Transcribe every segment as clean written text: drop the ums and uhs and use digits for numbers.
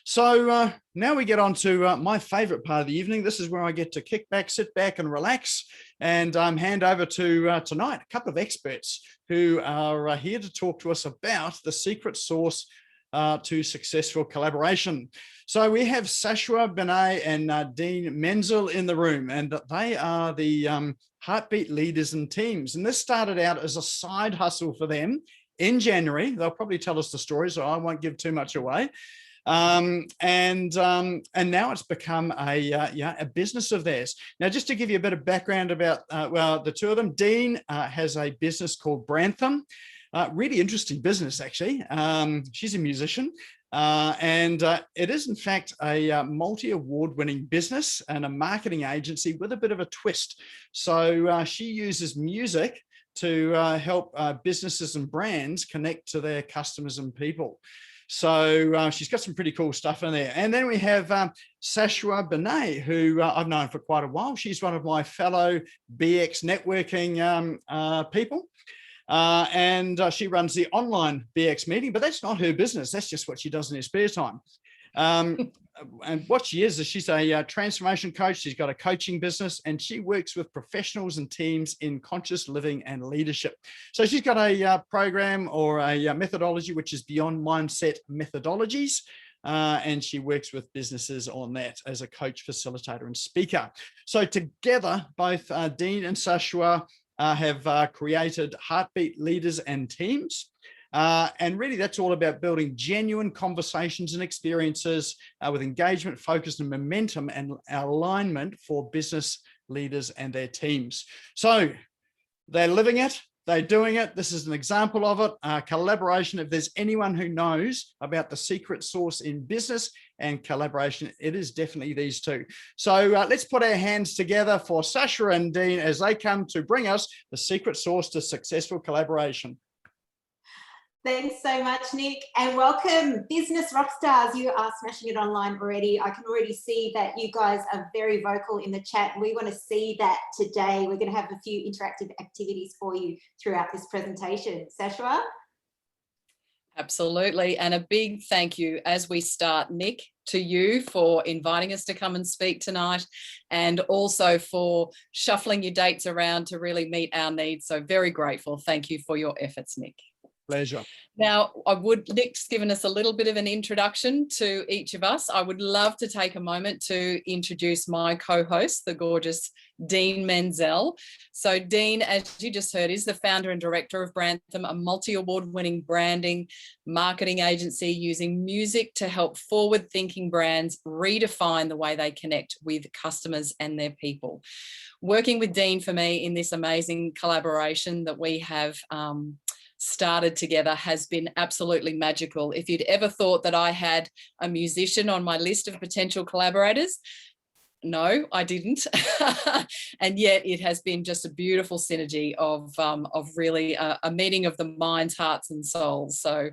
So now we get on to my favorite part of the evening. This is where I get to kick back, sit back and relax and hand over to tonight, a couple of experts who are here to talk to us about the secret sauce to successful collaboration. So we have Sashua, Benay and Dene Menzel in the room, and they are the heartbeat leaders and teams. And this started out as a side hustle for them in January. They'll probably tell us the story, so I won't give too much away. And now it's become a business of theirs. Now, just to give you a bit of background about the two of them, Dene has a business called Brantham. Really interesting business, actually. She's a musician, and it is, in fact, a multi-award-winning business and a marketing agency with a bit of a twist. So she uses music to help businesses and brands connect to their customers and people. So she's got some pretty cool stuff in there. And then we have Sashua Benay, who I've known for quite a while. She's one of my fellow BX networking people. And she runs the online BX meeting, but that's not her business. That's just what she does in her spare time. And what she is she's a transformation coach. She's got a coaching business and she works with professionals and teams in conscious living and leadership. So she's got a program or a methodology, which is Beyond Mindset Methodologies. And she works with businesses on that as a coach, facilitator, and speaker. So together, both Dene and Sashua have created Heartbeat Leaders and Teams. And really, that's all about building genuine conversations and experiences with engagement, focus, and momentum and alignment for business leaders and their teams. So they're living it. They're doing it. This is an example of it. Collaboration. If there's anyone who knows about the secret sauce in business and collaboration, it is definitely these two. So let's put our hands together for Sasha and Dene as they come to bring us the secret sauce to successful collaboration. Thanks so much, Nick, and welcome, business rock stars. You are smashing it online already. I can already see that you guys are very vocal in the chat. We want to see that today. We're going to have a few interactive activities for you throughout this presentation. Sashua? Absolutely, and a big thank you as we start, Nick, to you for inviting us to come and speak tonight and also for shuffling your dates around to really meet our needs. So very grateful. Thank you for your efforts, Nick. Pleasure. Now, Nick's given us a little bit of an introduction to each of us. I would love to take a moment to introduce my co-host, the gorgeous Dene Menzel. So Dene, as you just heard, is the founder and director of Brantham, a multi-award-winning branding marketing agency using music to help forward-thinking brands redefine the way they connect with customers and their people. Working with Dene for me in this amazing collaboration that we have started together has been absolutely magical. If you'd ever thought that I had a musician on my list of potential collaborators, no, I didn't. And yet it has been just a beautiful synergy of really a meeting of the minds, hearts and souls. So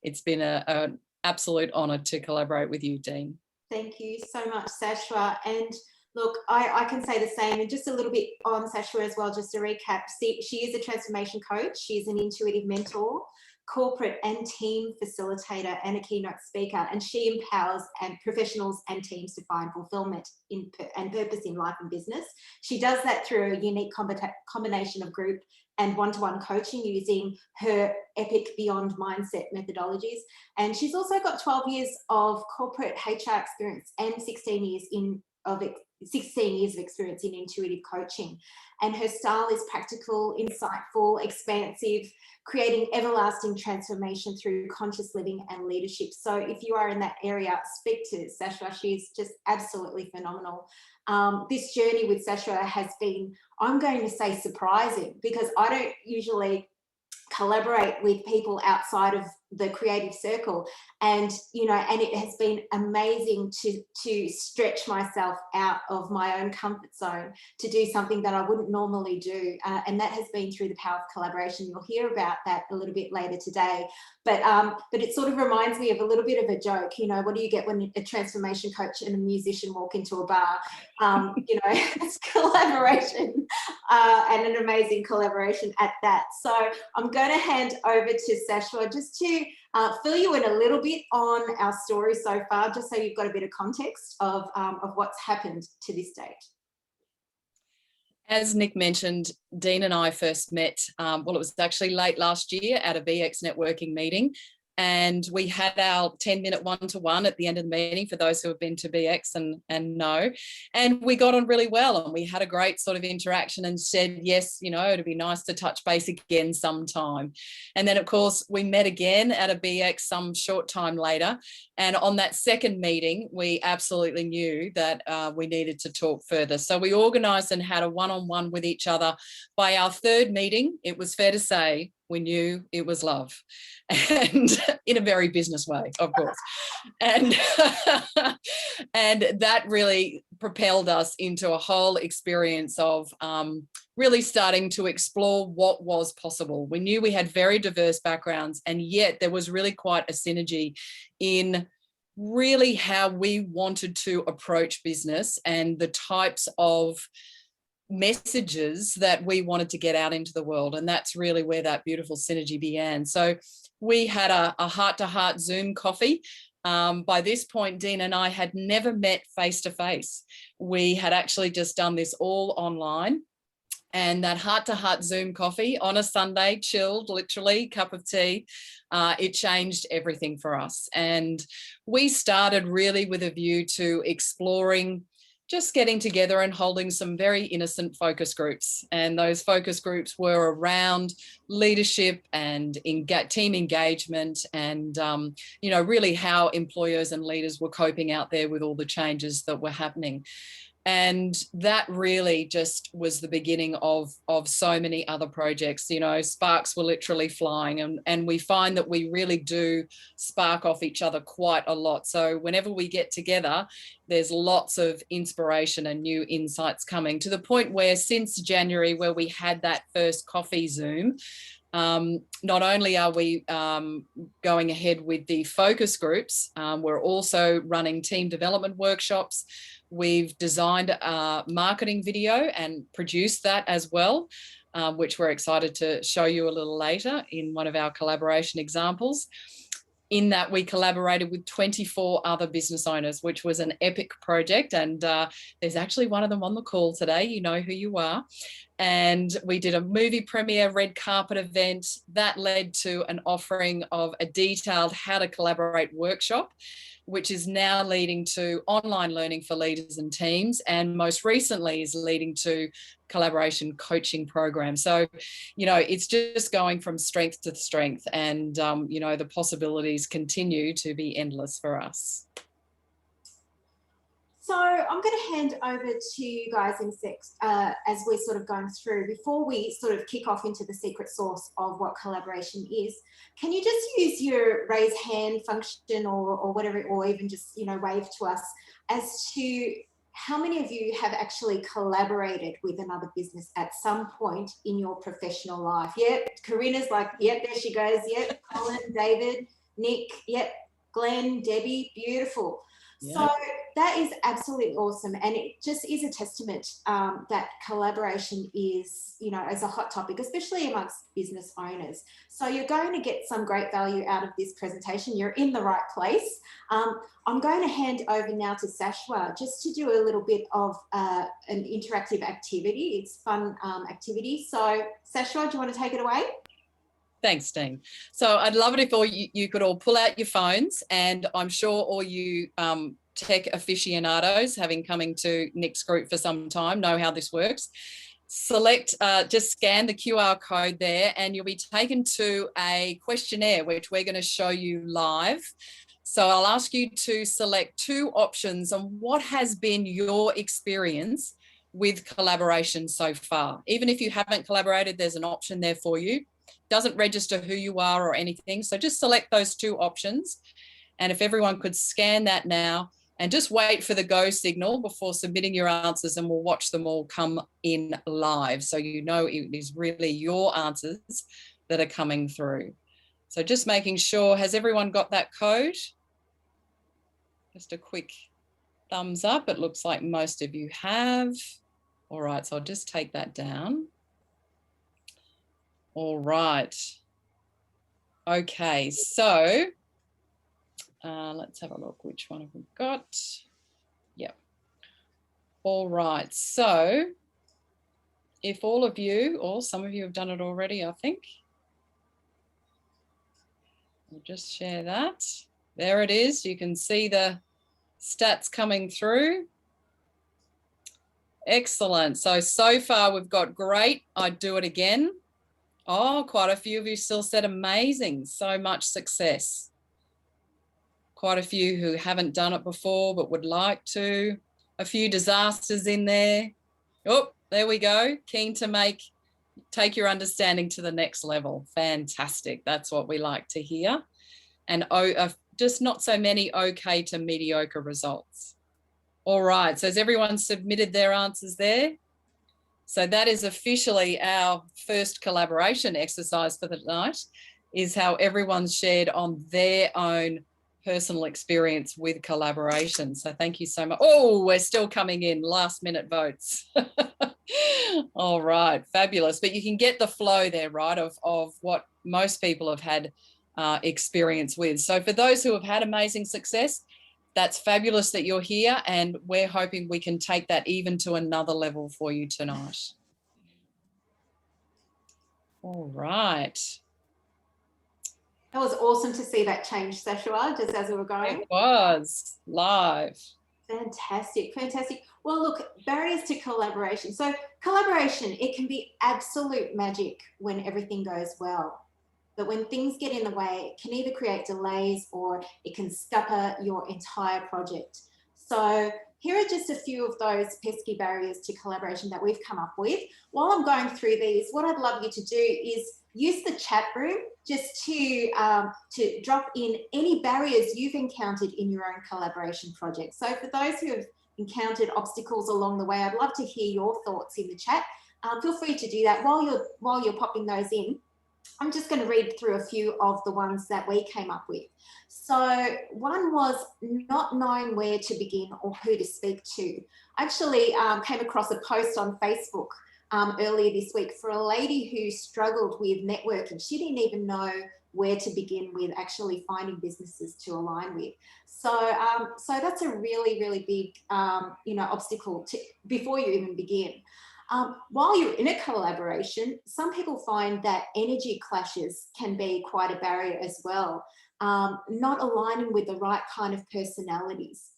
it's been an absolute honour to collaborate with you, Dene. Thank you so much, Sashua. And look, I can say the same, and just a little bit on Sashua as well, just to recap. She is a transformation coach. She's an intuitive mentor, corporate and team facilitator, and a keynote speaker. And she empowers professionals and teams to find fulfillment and purpose in life and business. She does that through a unique combination of group and one-to-one coaching using her epic Beyond Mindset methodologies. And she's also got 12 years of corporate HR experience and 16 years of experience in intuitive coaching. And her style is practical, insightful, expansive, creating everlasting transformation through conscious living and leadership. So if you are in that area, speak to Sasha. She's just absolutely phenomenal. This journey with Sasha has been, I'm going to say, surprising, because I don't usually collaborate with people outside of the creative circle, and and it has been amazing to stretch myself out of my own comfort zone to do something that I wouldn't normally do, and that has been through the power of collaboration. You'll hear about that a little bit later today, but it sort of reminds me of a little bit of a joke. What do you get when a transformation coach and a musician walk into a bar? It's collaboration, and an amazing collaboration at that. So I'm going to hand over to Sashua just to fill you in a little bit on our story so far, just so you've got a bit of context of what's happened to this date. As Nick mentioned, Dene and I first met, well, it was actually late last year at a BX networking meeting. And we had our 10-minute one-to-one at the end of the meeting for those who have been to BX and know. And we got on really well, and we had a great sort of interaction and said, yes, you know, it'd be nice to touch base again sometime. And then, of course, we met again at a BX some short time later. And on that second meeting, we absolutely knew that we needed to talk further. So we organised and had a one-on-one with each other. By our third meeting, it was fair to say we knew it was love, and in a very business way, of course. And, and that really propelled us into a whole experience of really starting to explore what was possible. We knew we had very diverse backgrounds, and yet there was really quite a synergy in really how we wanted to approach business and the types of messages that we wanted to get out into the world. And that's really where that beautiful synergy began. So we had a heart-to-heart Zoom coffee. By this point, Dene and I had never met face-to-face. We had actually just done this all online. And that heart-to-heart Zoom coffee on a Sunday, chilled, literally, cup of tea, it changed everything for us. And we started really with a view to exploring just getting together and holding some very innocent focus groups. And those focus groups were around leadership and team engagement and, you know, really how employers and leaders were coping out there with all the changes that were happening. And that really just was the beginning of so many other projects. You know, sparks were literally flying, and we find that we really do spark off each other quite a lot. So whenever we get together, there's lots of inspiration and new insights coming, to the point where since January, where we had that first coffee Zoom, not only are we going ahead with the focus groups, we're also running team development workshops. We've designed a marketing video and produced that as well, which we're excited to show you a little later in one of our collaboration examples. In that, we collaborated with 24 other business owners, which was an epic project. And there's actually one of them on the call today. You know who you are. And we did a movie premiere, red carpet event that led to an offering of a detailed how to collaborate workshop, which is now leading to online learning for leaders and teams, and most recently is leading to collaboration coaching program. So, you know, it's just going from strength to strength, and, you know, the possibilities continue to be endless for us. So I'm going to hand over to you guys in as we're sort of going through. Before we sort of kick off into the secret sauce of what collaboration is, can you just use your raise hand function or whatever, or even just, you know, wave to us as to how many of you have actually collaborated with another business at some point in your professional life? Yep, Karina's like, yep, there she goes. Yep, Colin, David, Nick, yep, Glenn, Debbie, beautiful. Yep. So that is absolutely awesome. And it just is a testament that collaboration is, you know, as a hot topic, especially amongst business owners. So you're going to get some great value out of this presentation. You're in the right place. I'm going to hand over now to Sashua just to do a little bit of an interactive activity. It's fun activity. So Sashua, do you want to take it away? Thanks, Dene. So I'd love it if all you could all pull out your phones, and I'm sure all you tech aficionados, having coming to Nik's group for some time, know how this works. Select, just scan the QR code there, and you'll be taken to a questionnaire, which we're going to show you live. So I'll ask you to select two options on what has been your experience with collaboration so far. Even if you haven't collaborated, there's an option there for you. Doesn't register who you are or anything. So just select those two options. And if everyone could scan that now and just wait for the go signal before submitting your answers, and we'll watch them all come in live. So you know it is really your answers that are coming through. So just making sure, has everyone got that code? Just a quick thumbs up. It looks like most of you have. All right, so I'll just take that down. All right. Okay, so let's have a look. Which one have we got? Yep. All right. So if all of you, or some of you have done it already, I think. We'll just share that. There it is. You can see the stats coming through. Excellent. So far we've got great. I'd do it again. Oh, quite a few of you still said amazing. So much success. Quite a few who haven't done it before but would like to. A few disasters in there. Oh, there we go. Keen to take your understanding to the next level. Fantastic. That's what we like to hear. And just not so many okay to mediocre results. All right. So has everyone submitted their answers there? So that is officially our first collaboration exercise for the night, is how everyone's shared on their own personal experience with collaboration. So thank you so much. Oh, we're still coming in, last minute votes. All right, fabulous. But you can get the flow there, right, of what most people have had experience with. So for those who have had amazing success, that's fabulous that you're here, and we're hoping we can take that even to another level for you tonight. All right. That was awesome to see that change, Sashua, just as we were going. It was live. Fantastic, fantastic. Well, look, barriers to collaboration. So collaboration, it can be absolute magic when everything goes well. But when things get in the way, it can either create delays or it can scupper your entire project. So here are just a few of those pesky barriers to collaboration that we've come up with. While I'm going through these, what I'd love you to do is use the chat room just to drop in any barriers you've encountered in your own collaboration project. So for those who have encountered obstacles along the way, I'd love to hear your thoughts in the chat. Feel free to do that while you're popping those in. I'm just going to read through a few of the ones that we came up with. So one was not knowing where to begin or who to speak to. I actually came across a post on Facebook earlier this week for a lady who struggled with networking. She didn't even know where to begin with actually finding businesses to align with. So that's a really, really big, obstacle before you even begin. While you're in a collaboration, some people find that energy clashes can be quite a barrier as well, not aligning with the right kind of personalities.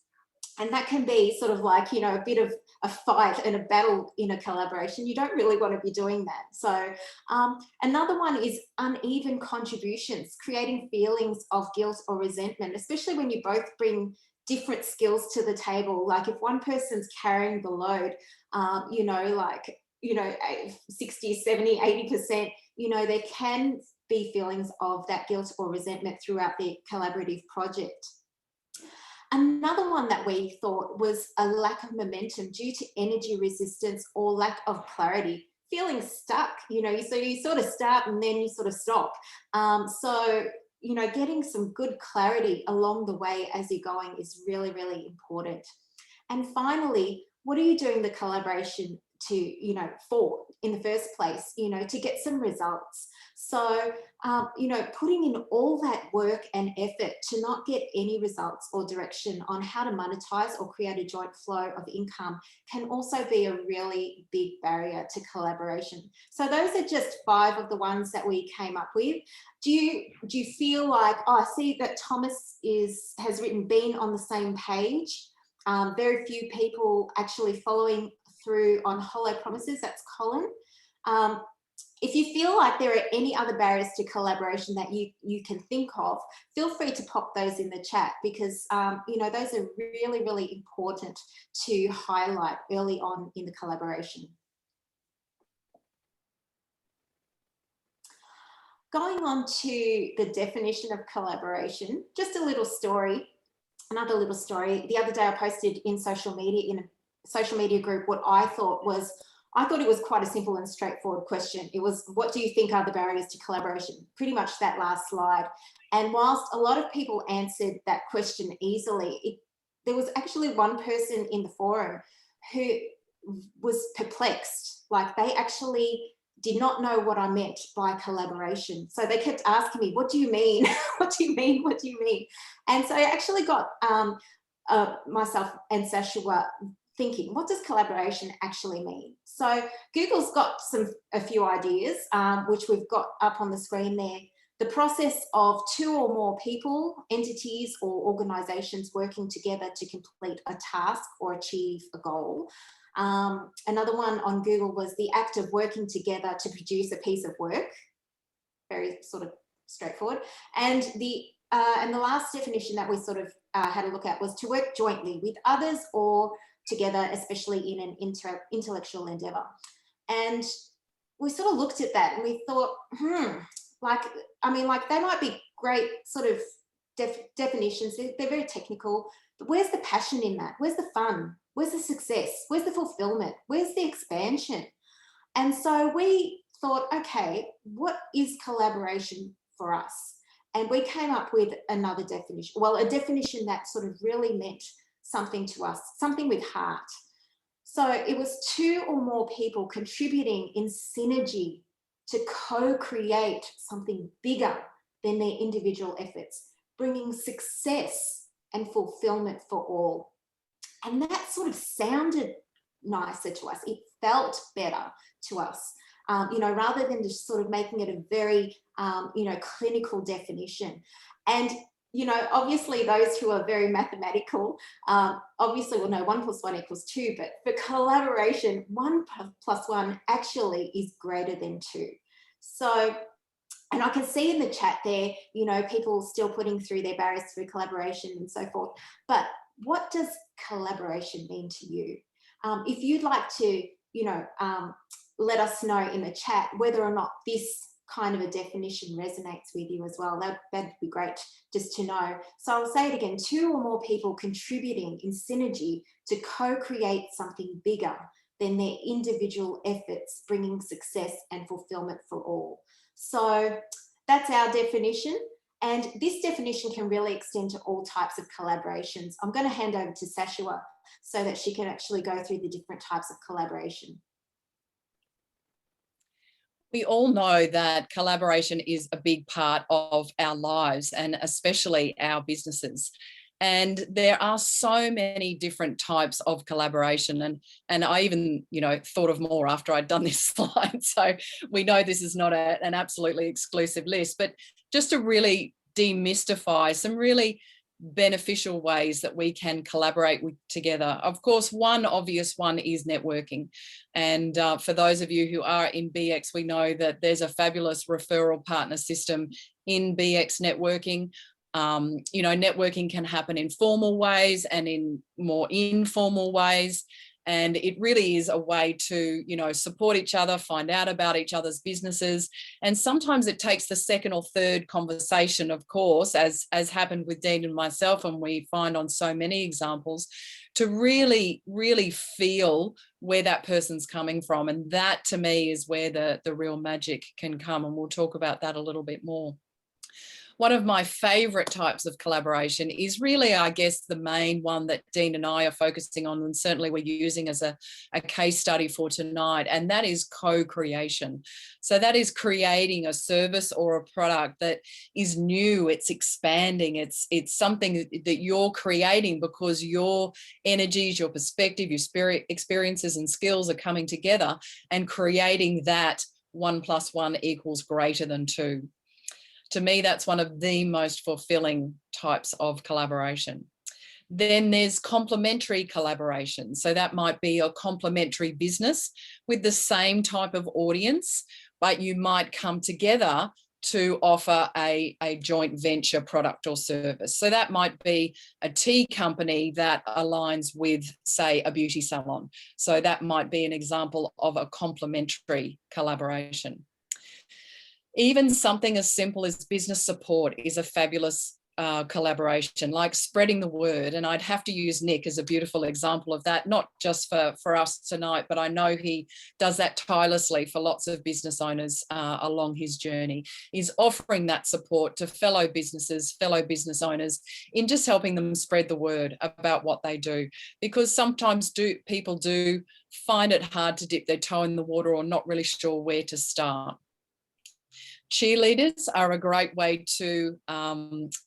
And that can be sort of like, a bit of a fight and a battle in a collaboration. You don't really want to be doing that. So another one is uneven contributions, creating feelings of guilt or resentment, especially when you both bring different skills to the table. Like if one person's carrying the load, 60, 70, 80%, there can be feelings of that guilt or resentment throughout the collaborative project. Another one that we thought was a lack of momentum due to energy resistance or lack of clarity, feeling stuck, so you sort of start and then you sort of stop. Getting some good clarity along the way as you're going is really, really important. And finally, what are you doing the collaboration for in the first place, to get some results? So, putting in all that work and effort to not get any results or direction on how to monetize or create a joint flow of income can also be a really big barrier to collaboration. So those are just 5 of the ones that we came up with. Do you feel like, I see that Thomas has written being on the same page. Very few people actually following through on hollow promises. That's Colin. If you feel like there are any other barriers to collaboration that you can think of, feel free to pop those in the chat, because those are really, really important to highlight early on in the collaboration. Going on to the definition of collaboration, just a little story, another little story. The other day I posted in social media, in a social media group, what I thought it was quite a simple and straightforward question. It was, what do you think are the barriers to collaboration? Pretty much that last slide. And whilst a lot of people answered that question easily, there was actually one person in the forum who was perplexed. Like, they actually did not know what I meant by collaboration. So they kept asking me, what do you mean? What do you mean? What do you mean? And so I actually got myself and Sashua thinking, what does collaboration actually mean? So Google's got a few ideas, which we've got up on the screen there. The process of two or more people, entities, or organizations working together to complete a task or achieve a goal. Another one on Google was the act of working together to produce a piece of work. Very sort of straightforward. And the last definition that we sort of had a look at was to work jointly with others or together, especially in an intellectual endeavor. And we sort of looked at that and we thought, like they might be great sort of definitions. They're very technical, but where's the passion in that? Where's the fun? Where's the success? Where's the fulfillment? Where's the expansion? And so we thought, okay, what is collaboration for us? And we came up with another definition. Well, a definition that sort of really meant something to us, something with heart. So it was two or more people contributing in synergy to co-create something bigger than their individual efforts, bringing success and fulfillment for all. And that sort of sounded nicer to us. It felt better to us, rather than just sort of making it a very, clinical definition. And, obviously those who are very mathematical, obviously will know 1 + 1 = 2, but for collaboration, 1 + 1 actually is greater than 2. So, and I can see in the chat there, people still putting through their barriers through collaboration and so forth. But what does collaboration mean to you? If you'd like to, let us know in the chat whether or not this kind of a definition resonates with you as well. That'd be great just to know. So I'll say it again, two or more people contributing in synergy to co-create something bigger than their individual efforts, bringing success and fulfillment for all. So that's our definition. And this definition can really extend to all types of collaborations. I'm going to hand over to Sashua so that she can actually go through the different types of collaboration. We all know that collaboration is a big part of our lives and especially our businesses. And there are so many different types of collaboration. And I even, thought of more after I'd done this slide. So we know this is not an absolutely exclusive list, but just to really demystify some really beneficial ways that we can collaborate together. Of course, one obvious one is networking. And for those of you who are in BX, we know that there's a fabulous referral partner system in BX networking. Networking can happen in formal ways and in more informal ways. And it really is a way to, support each other, find out about each other's businesses. And sometimes it takes the second or third conversation, of course, as happened with Dene and myself, and we find on so many examples, to really, really feel where that person's coming from. And that, to me, is where the real magic can come. And we'll talk about that a little bit more. One of my favourite types of collaboration is really, I guess, the main one that Dene and I are focusing on, and certainly we're using as a case study for tonight, and that is co-creation. So that is creating a service or a product that is new, it's expanding, it's something that you're creating because your energies, your perspective, your spirit, experiences and skills are coming together and creating that 1 + 1 = greater than 2. To me, that's one of the most fulfilling types of collaboration. Then there's complementary collaboration. So that might be a complementary business with the same type of audience, but you might come together to offer a joint venture product or service. So that might be a tea company that aligns with, say, a beauty salon. So that might be an example of a complementary collaboration. Even something as simple as business support is a fabulous collaboration, like spreading the word. And I'd have to use Nik as a beautiful example of that, not just for us tonight, but I know he does that tirelessly for lots of business owners along his journey. He's offering that support to fellow businesses, fellow business owners, in just helping them spread the word about what they do. Because sometimes people do find it hard to dip their toe in the water or not really sure where to start. Cheerleaders are a great way to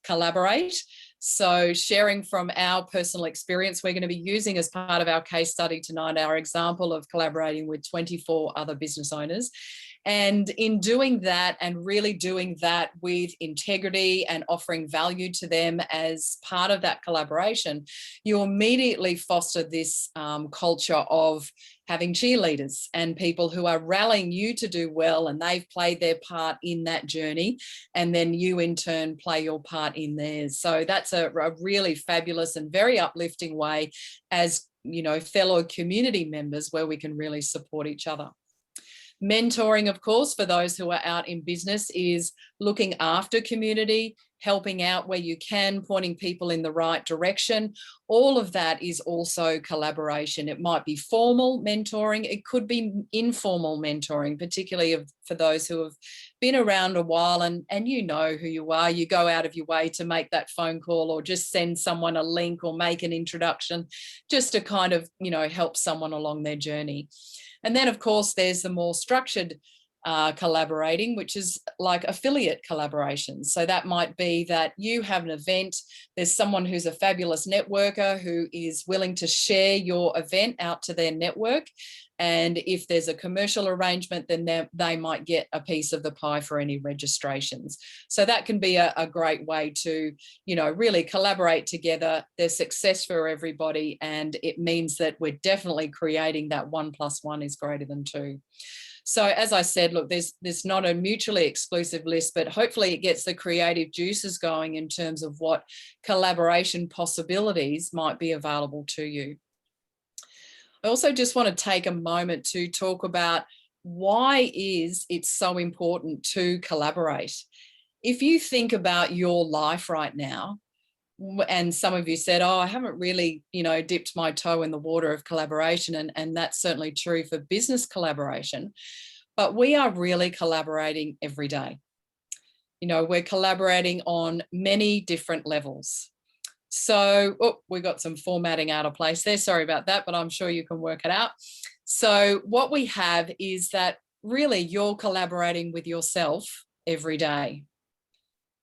collaborate. So sharing from our personal experience, we're going to be using as part of our case study tonight, our example of collaborating with 24 other business owners. And in doing that and really doing that with integrity and offering value to them as part of that collaboration, you immediately foster this culture of having cheerleaders and people who are rallying you to do well, and they've played their part in that journey, and then you in turn play your part in theirs. So that's a really fabulous and very uplifting way as, you know, fellow community members, where we can really support each other. Mentoring, of course, for those who are out in business, is looking after community, helping out where you can, pointing people in the right direction. All of that is also collaboration. It might be formal mentoring. It could be informal mentoring, particularly for those who have been around a while and you know who you are. You go out of your way to make that phone call or just send someone a link or make an introduction just to kind of, you know, help someone along their journey. And then, of course, there's the more structured collaborating, which is like affiliate collaborations. So that might be that you have an event, there's someone who's a fabulous networker who is willing to share your event out to their network. And if there's a commercial arrangement, then they might get a piece of the pie for any registrations. So that can be a great way to, you know, really collaborate together. There's success for everybody, and it means that we're definitely creating that 1 + 1 is greater than 2. So as I said, look, there's not a mutually exclusive list, but hopefully it gets the creative juices going in terms of what collaboration possibilities might be available to you. I also just want to take a moment to talk about why is it so important to collaborate. If you think about your life right now, and some of you said, oh, I haven't really, you know, dipped my toe in the water of collaboration, and that's certainly true for business collaboration, but we are really collaborating every day. You know, we're collaborating on many different levels. So, we got some formatting out of place there. Sorry about that, but I'm sure you can work it out. So what we have is that really you're collaborating with yourself every day.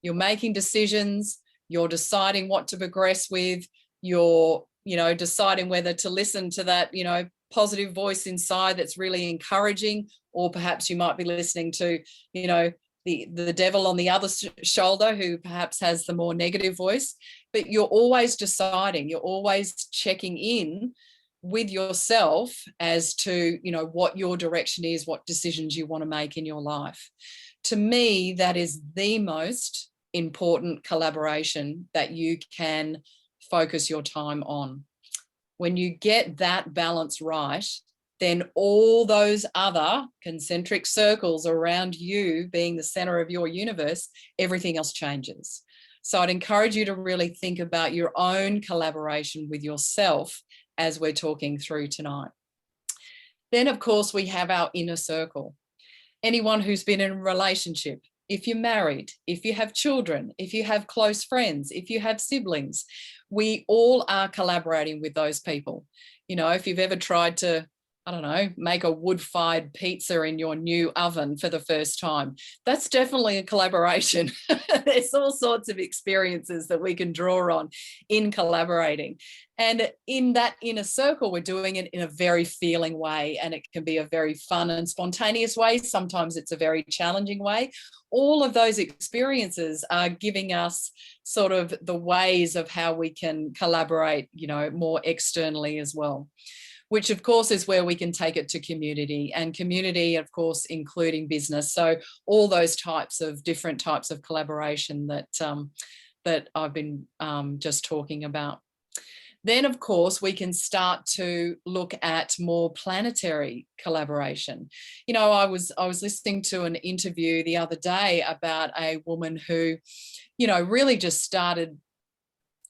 You're making decisions, you're deciding what to progress with, you're, you know, deciding whether to listen to that, you know, positive voice inside that's really encouraging, or perhaps you might be listening to, you know, the devil on the other shoulder who perhaps has the more negative voice. But you're always deciding, you're always checking in with yourself as to, you know, what your direction is, what decisions you want to make in your life. To me, that is the most important collaboration that you can focus your time on. When you get that balance right, then all those other concentric circles around you being the center of your universe, everything else changes. So I'd encourage you to really think about your own collaboration with yourself as we're talking through tonight. Then, of course, we have our inner circle. Anyone who's been in a relationship, if you're married, if you have children, if you have close friends, if you have siblings, we all are collaborating with those people. You know, if you've ever tried to, I don't know, make a wood-fired pizza in your new oven for the first time, that's definitely a collaboration. There's all sorts of experiences that we can draw on in collaborating. And in that inner circle, we're doing it in a very feeling way, and it can be a very fun and spontaneous way. Sometimes it's a very challenging way. All of those experiences are giving us sort of the ways of how we can collaborate, you know, more externally as well, which of course is where we can take it to community, and community, of course, including business. So all those different types of collaboration that I've been just talking about. Then, of course, we can start to look at more planetary collaboration. You know, I was listening to an interview the other day about a woman who, you know, really just started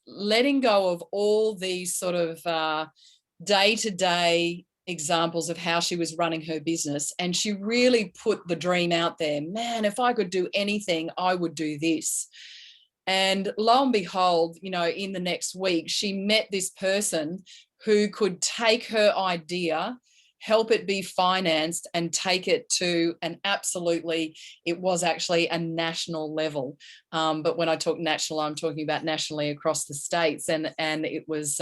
letting go of all these sort of day-to-day examples of how she was running her business. And she really put the dream out there. Man, if I could do anything, I would do this. And lo and behold, you know, in the next week, she met this person who could take her idea, help it be financed, and take it to an absolutely, it was actually a national level. But when I talk national, I'm talking about nationally across the states. And it was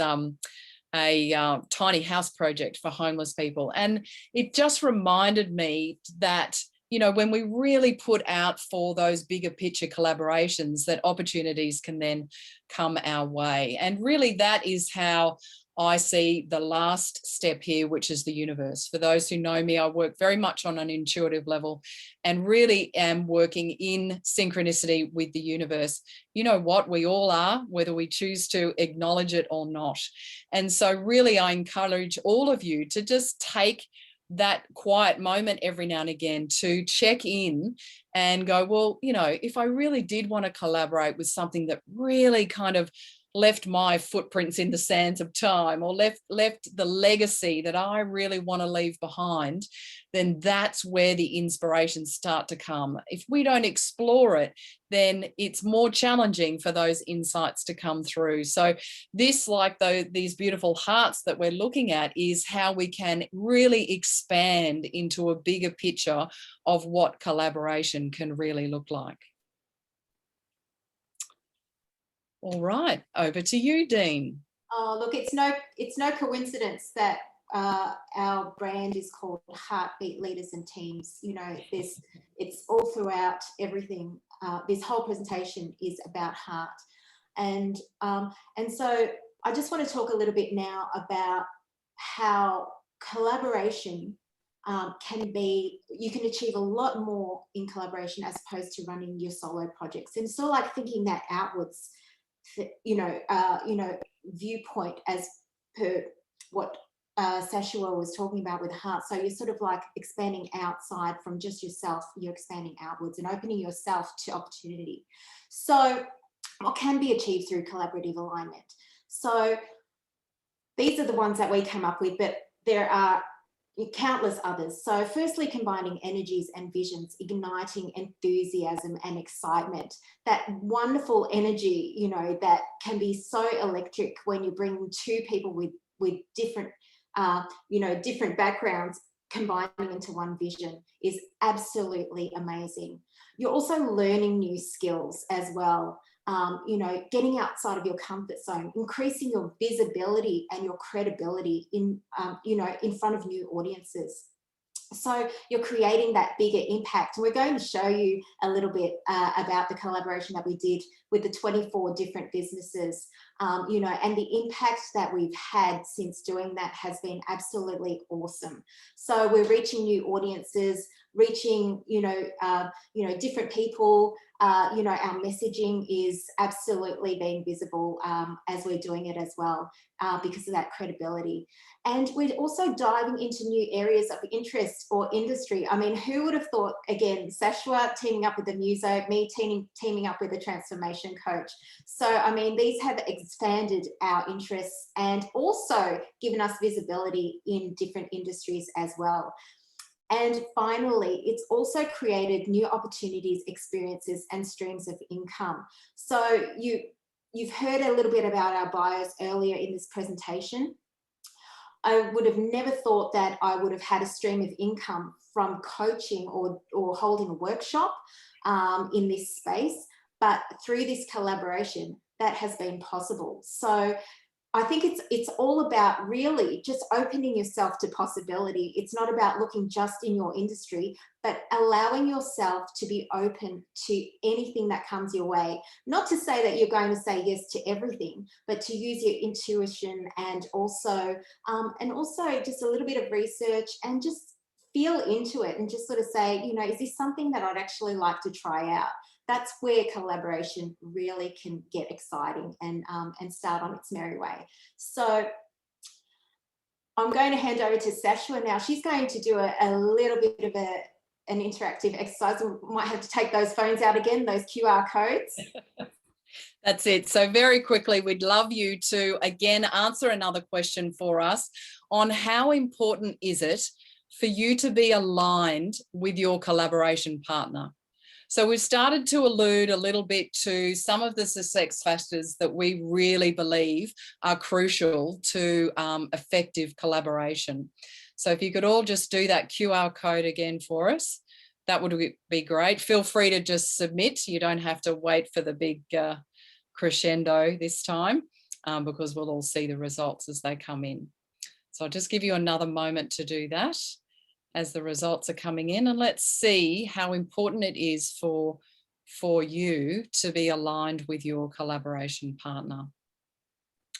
a tiny house project for homeless people. And it just reminded me that, you know, when we really put out for those bigger picture collaborations, that opportunities can then come our way. And really that is how I see the last step here, which is the universe. For those who know me, I work very much on an intuitive level and really am working in synchronicity with the universe. You know what? We all are, whether we choose to acknowledge it or not. And so really I encourage all of you to just take that quiet moment every now and again to check in and go, well, you know, if I really did want to collaborate with something that really kind of left my footprints in the sands of time, or left the legacy that I really want to leave behind, then that's where the inspirations start to come. If we don't explore it, then it's more challenging for those insights to come through. So this, like these beautiful hearts that we're looking at, is how we can really expand into a bigger picture of what collaboration can really look like. All right, over to you, Dene. Oh, look, it's no coincidence that our brand is called Heartbeat Leaders and Teams. You know, it's all throughout everything. This whole presentation is about heart, and so I just want to talk a little bit now about how collaboration you can achieve a lot more in collaboration as opposed to running your solo projects. And so, like, thinking that outwards, viewpoint, as per what Sashua was talking about with heart. So you're sort of like expanding outside from just yourself, you're expanding outwards and opening yourself to opportunity. So what can be achieved through collaborative alignment? So these are the ones that we come up with, but there are countless others. So firstly, combining energies and visions, igniting enthusiasm and excitement, that wonderful energy, you know, that can be so electric when you bring two people with different, different backgrounds combining into one vision, is absolutely amazing. You're also learning new skills as well. Getting outside of your comfort zone, increasing your visibility and your credibility in front of new audiences. So you're creating that bigger impact. And we're going to show you a little bit about the collaboration that we did with the 24 different businesses, and the impact that we've had since doing that has been absolutely awesome. So we're reaching new audiences, reaching, different people. Our messaging is absolutely being visible as we're doing it as well, because of that credibility. And we're also diving into new areas of interest or industry. I mean, who would have thought, again, Sashua teaming up with the muso, me teaming up with a transformation coach. So, I mean, these have expanded our interests and also given us visibility in different industries as well. And finally, it's also created new opportunities, experiences, and streams of income. So you've heard a little bit about our bios earlier in this presentation. I would have never thought that I would have had a stream of income from coaching or holding a workshop in this space, but through this collaboration, that has been possible. So I think it's all about really just opening yourself to possibility. It's not about looking just in your industry, but allowing yourself to be open to anything that comes your way. Not to say that you're going to say yes to everything, but to use your intuition and also just a little bit of research and just feel into it and just sort of say, is this something that I'd actually like to try out? that's where collaboration really can get exciting and start on its merry way. So I'm going to hand over to Sashua now. She's going to do a little bit of an interactive exercise. We might have to take those phones out again, those QR codes. That's it. So very quickly, we'd love you to, again, answer another question for us on how important is it for you to be aligned with your collaboration partner. So we've started to allude a little bit to some of the success factors that we really believe are crucial to effective collaboration. So if you could all just do that QR code again for us, that would be great. Feel free to just submit. You don't have to wait for the big crescendo this time because we'll all see the results as they come in. So I'll just give you another moment to do that as the results are coming in, and let's see how important it is for you to be aligned with your collaboration partner.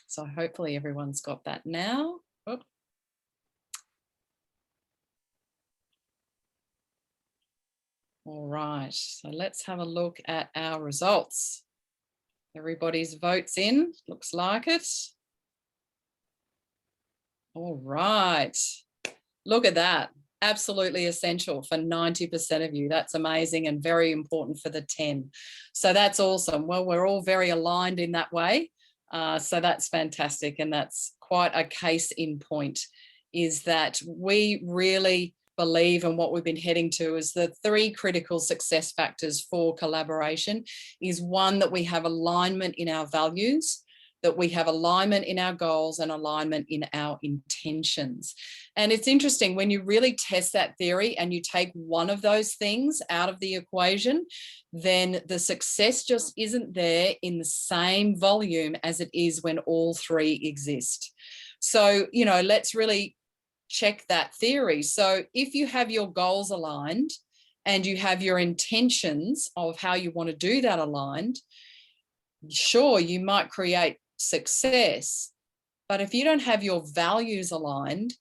So hopefully everyone's got that now. Oh. All right, so let's have a look at our results. Everybody's votes in, looks like it. All right, look at that. Absolutely essential for 90% of you. That's amazing and very important for the 10. So that's awesome. Well, we're all very aligned in that way. So that's fantastic. And that's quite a case in point, is that we really believe, and what we've been heading to is the 3 critical success factors for collaboration is, 1, that we have alignment in our values, that we have alignment in our goals and alignment in our intentions. And it's interesting when you really test that theory and you take one of those things out of the equation, then the success just isn't there in the same volume as it is when all 3 exist. So, you know, let's really check that theory. So if you have your goals aligned and you have your intentions of how you want to do that aligned, sure, you might create success, but if you don't have your values aligned,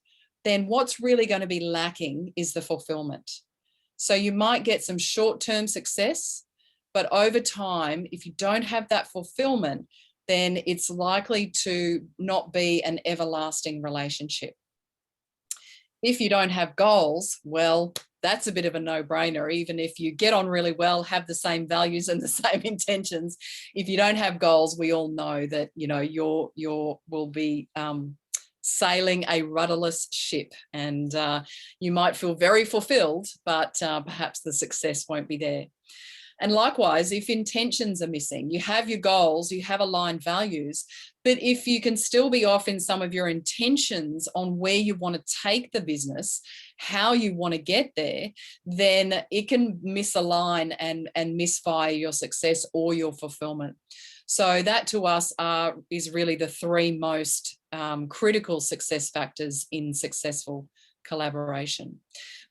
then what's really going to be lacking is the fulfillment. So you might get some short-term success, but over time, if you don't have that fulfillment, then it's likely to not be an everlasting relationship. If you don't have goals, well, that's a bit of a no-brainer. Even if you get on really well, have the same values and the same intentions, if you don't have goals, we all know that, you know, you will be sailing a rudderless ship, and you might feel very fulfilled, but perhaps the success won't be there. And likewise, if intentions are missing, you have your goals, you have aligned values, but if you can still be off in some of your intentions on where you want to take the business, how you want to get there, then it can misalign and misfire your success or your fulfillment. So that to us is really the 3 most critical success factors in successful collaboration.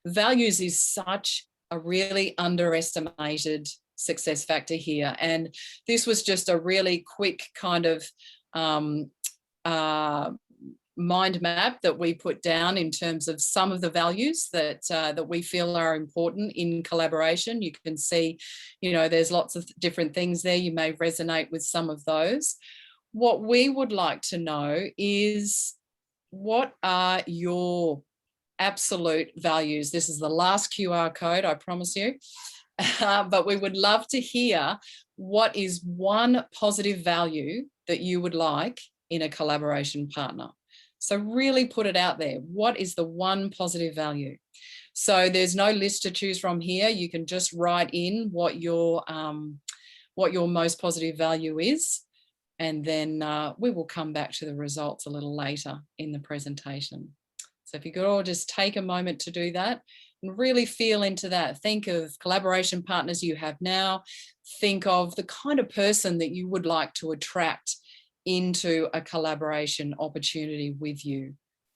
Values is such a really underestimated success factor here. And this was just a really quick kind of mind map that we put down in terms of some of the values that we feel are important in collaboration. You can see, you know, there's lots of different things there. You may resonate with some of those. What we would like to know is, what are your absolute values? This is the last QR code, I promise you. But we would love to hear, what is one positive value that you would like in a collaboration partner? So really put it out there. What is the one positive value? So there's no list to choose from here. You can just write in what your most positive value is, and then we will come back to the results a little later in the presentation. So if you could all just take a moment to do that and really feel into that. Think of collaboration partners you have now. Think of the kind of person that you would like to attract into a collaboration opportunity with you.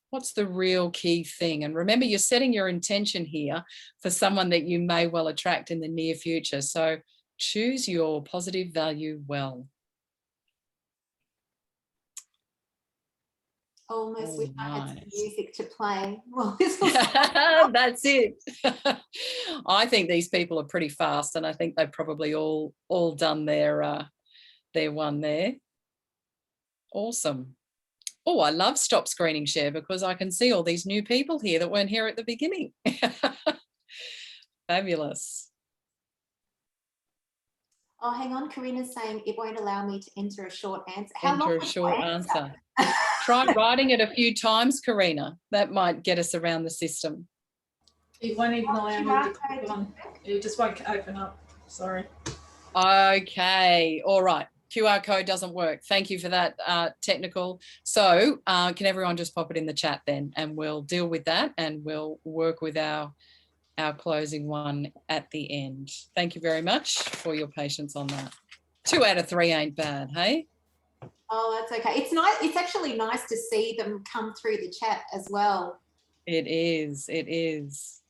What's the real key thing? And remember, you're setting your intention here for someone that you may well attract in the near future. So choose your positive value well. Almost wish I had some nice. music to play. Well, this was That's it. I think these people are pretty fast, and I think they've probably all done their one there. Awesome. Oh, I love stop screening share because I can see all these new people here that weren't here at the beginning. Fabulous. Oh, hang on. Karina's saying it won't allow me to enter a short answer. How long Enter a was short my answer. Try writing it a few times, Karina. That might get us around the system. It won't even allow me to click on. It just won't open up. Sorry. Okay. All right. QR code doesn't work. Thank you for that technical. So can everyone just pop it in the chat then, and we'll deal with that, and we'll work with our closing one at the end. Thank you very much for your patience on that. 2 out of 3 ain't bad, hey? Oh, that's okay. It's nice. It's actually nice to see them come through the chat as well. It is. It is.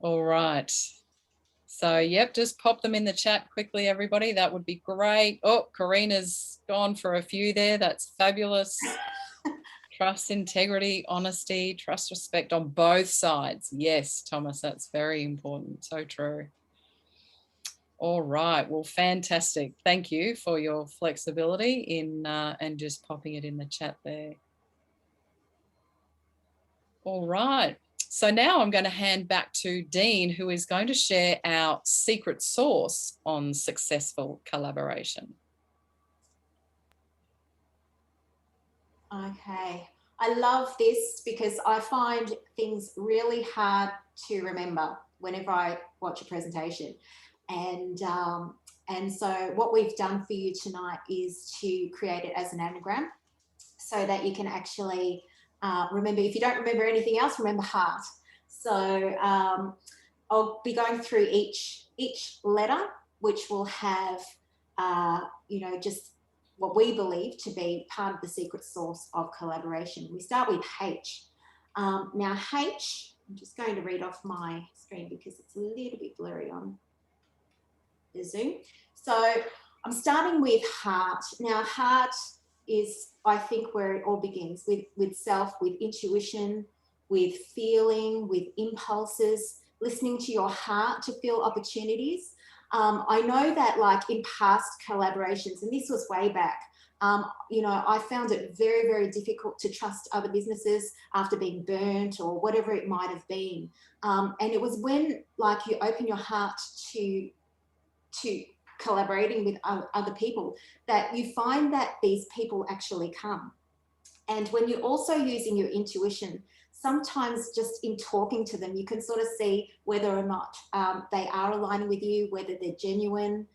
All right. So, yep, just pop them in the chat quickly, everybody. That would be great. Oh, Karina's gone for a few there. That's fabulous. Trust, integrity, honesty, trust, respect on both sides. Yes, Thomas, that's very important. So true. All right. Well, fantastic. Thank you for your flexibility in and just popping it in the chat there. All right. So now I'm going to hand back to Dene, who is going to share our secret sauce on successful collaboration. Okay. I love this because I find things really hard to remember whenever I watch a presentation. And so what we've done for you tonight is to create it as an anagram so that you can actually remember. If you don't remember anything else, remember heart. So I'll be going through each letter, which will have, you know, just what we believe to be part of the secret sauce of collaboration. We start with H. Now H, I'm just going to read off my screen because it's a little bit blurry on the Zoom. So I'm starting with heart. Now heart is, I think, where it all begins, with self, with intuition, with feeling, with impulses, listening to your heart to feel opportunities. I know that, like, in past collaborations, and this was way back, you know, I found it very, very difficult to trust other businesses after being burnt or whatever it might have been. And it was when, like, you open your heart to collaborating with other people that you find that these people actually come. And when you're also using your intuition, sometimes just in talking to them, you can sort of see whether or not they are aligning with you, whether they're genuine,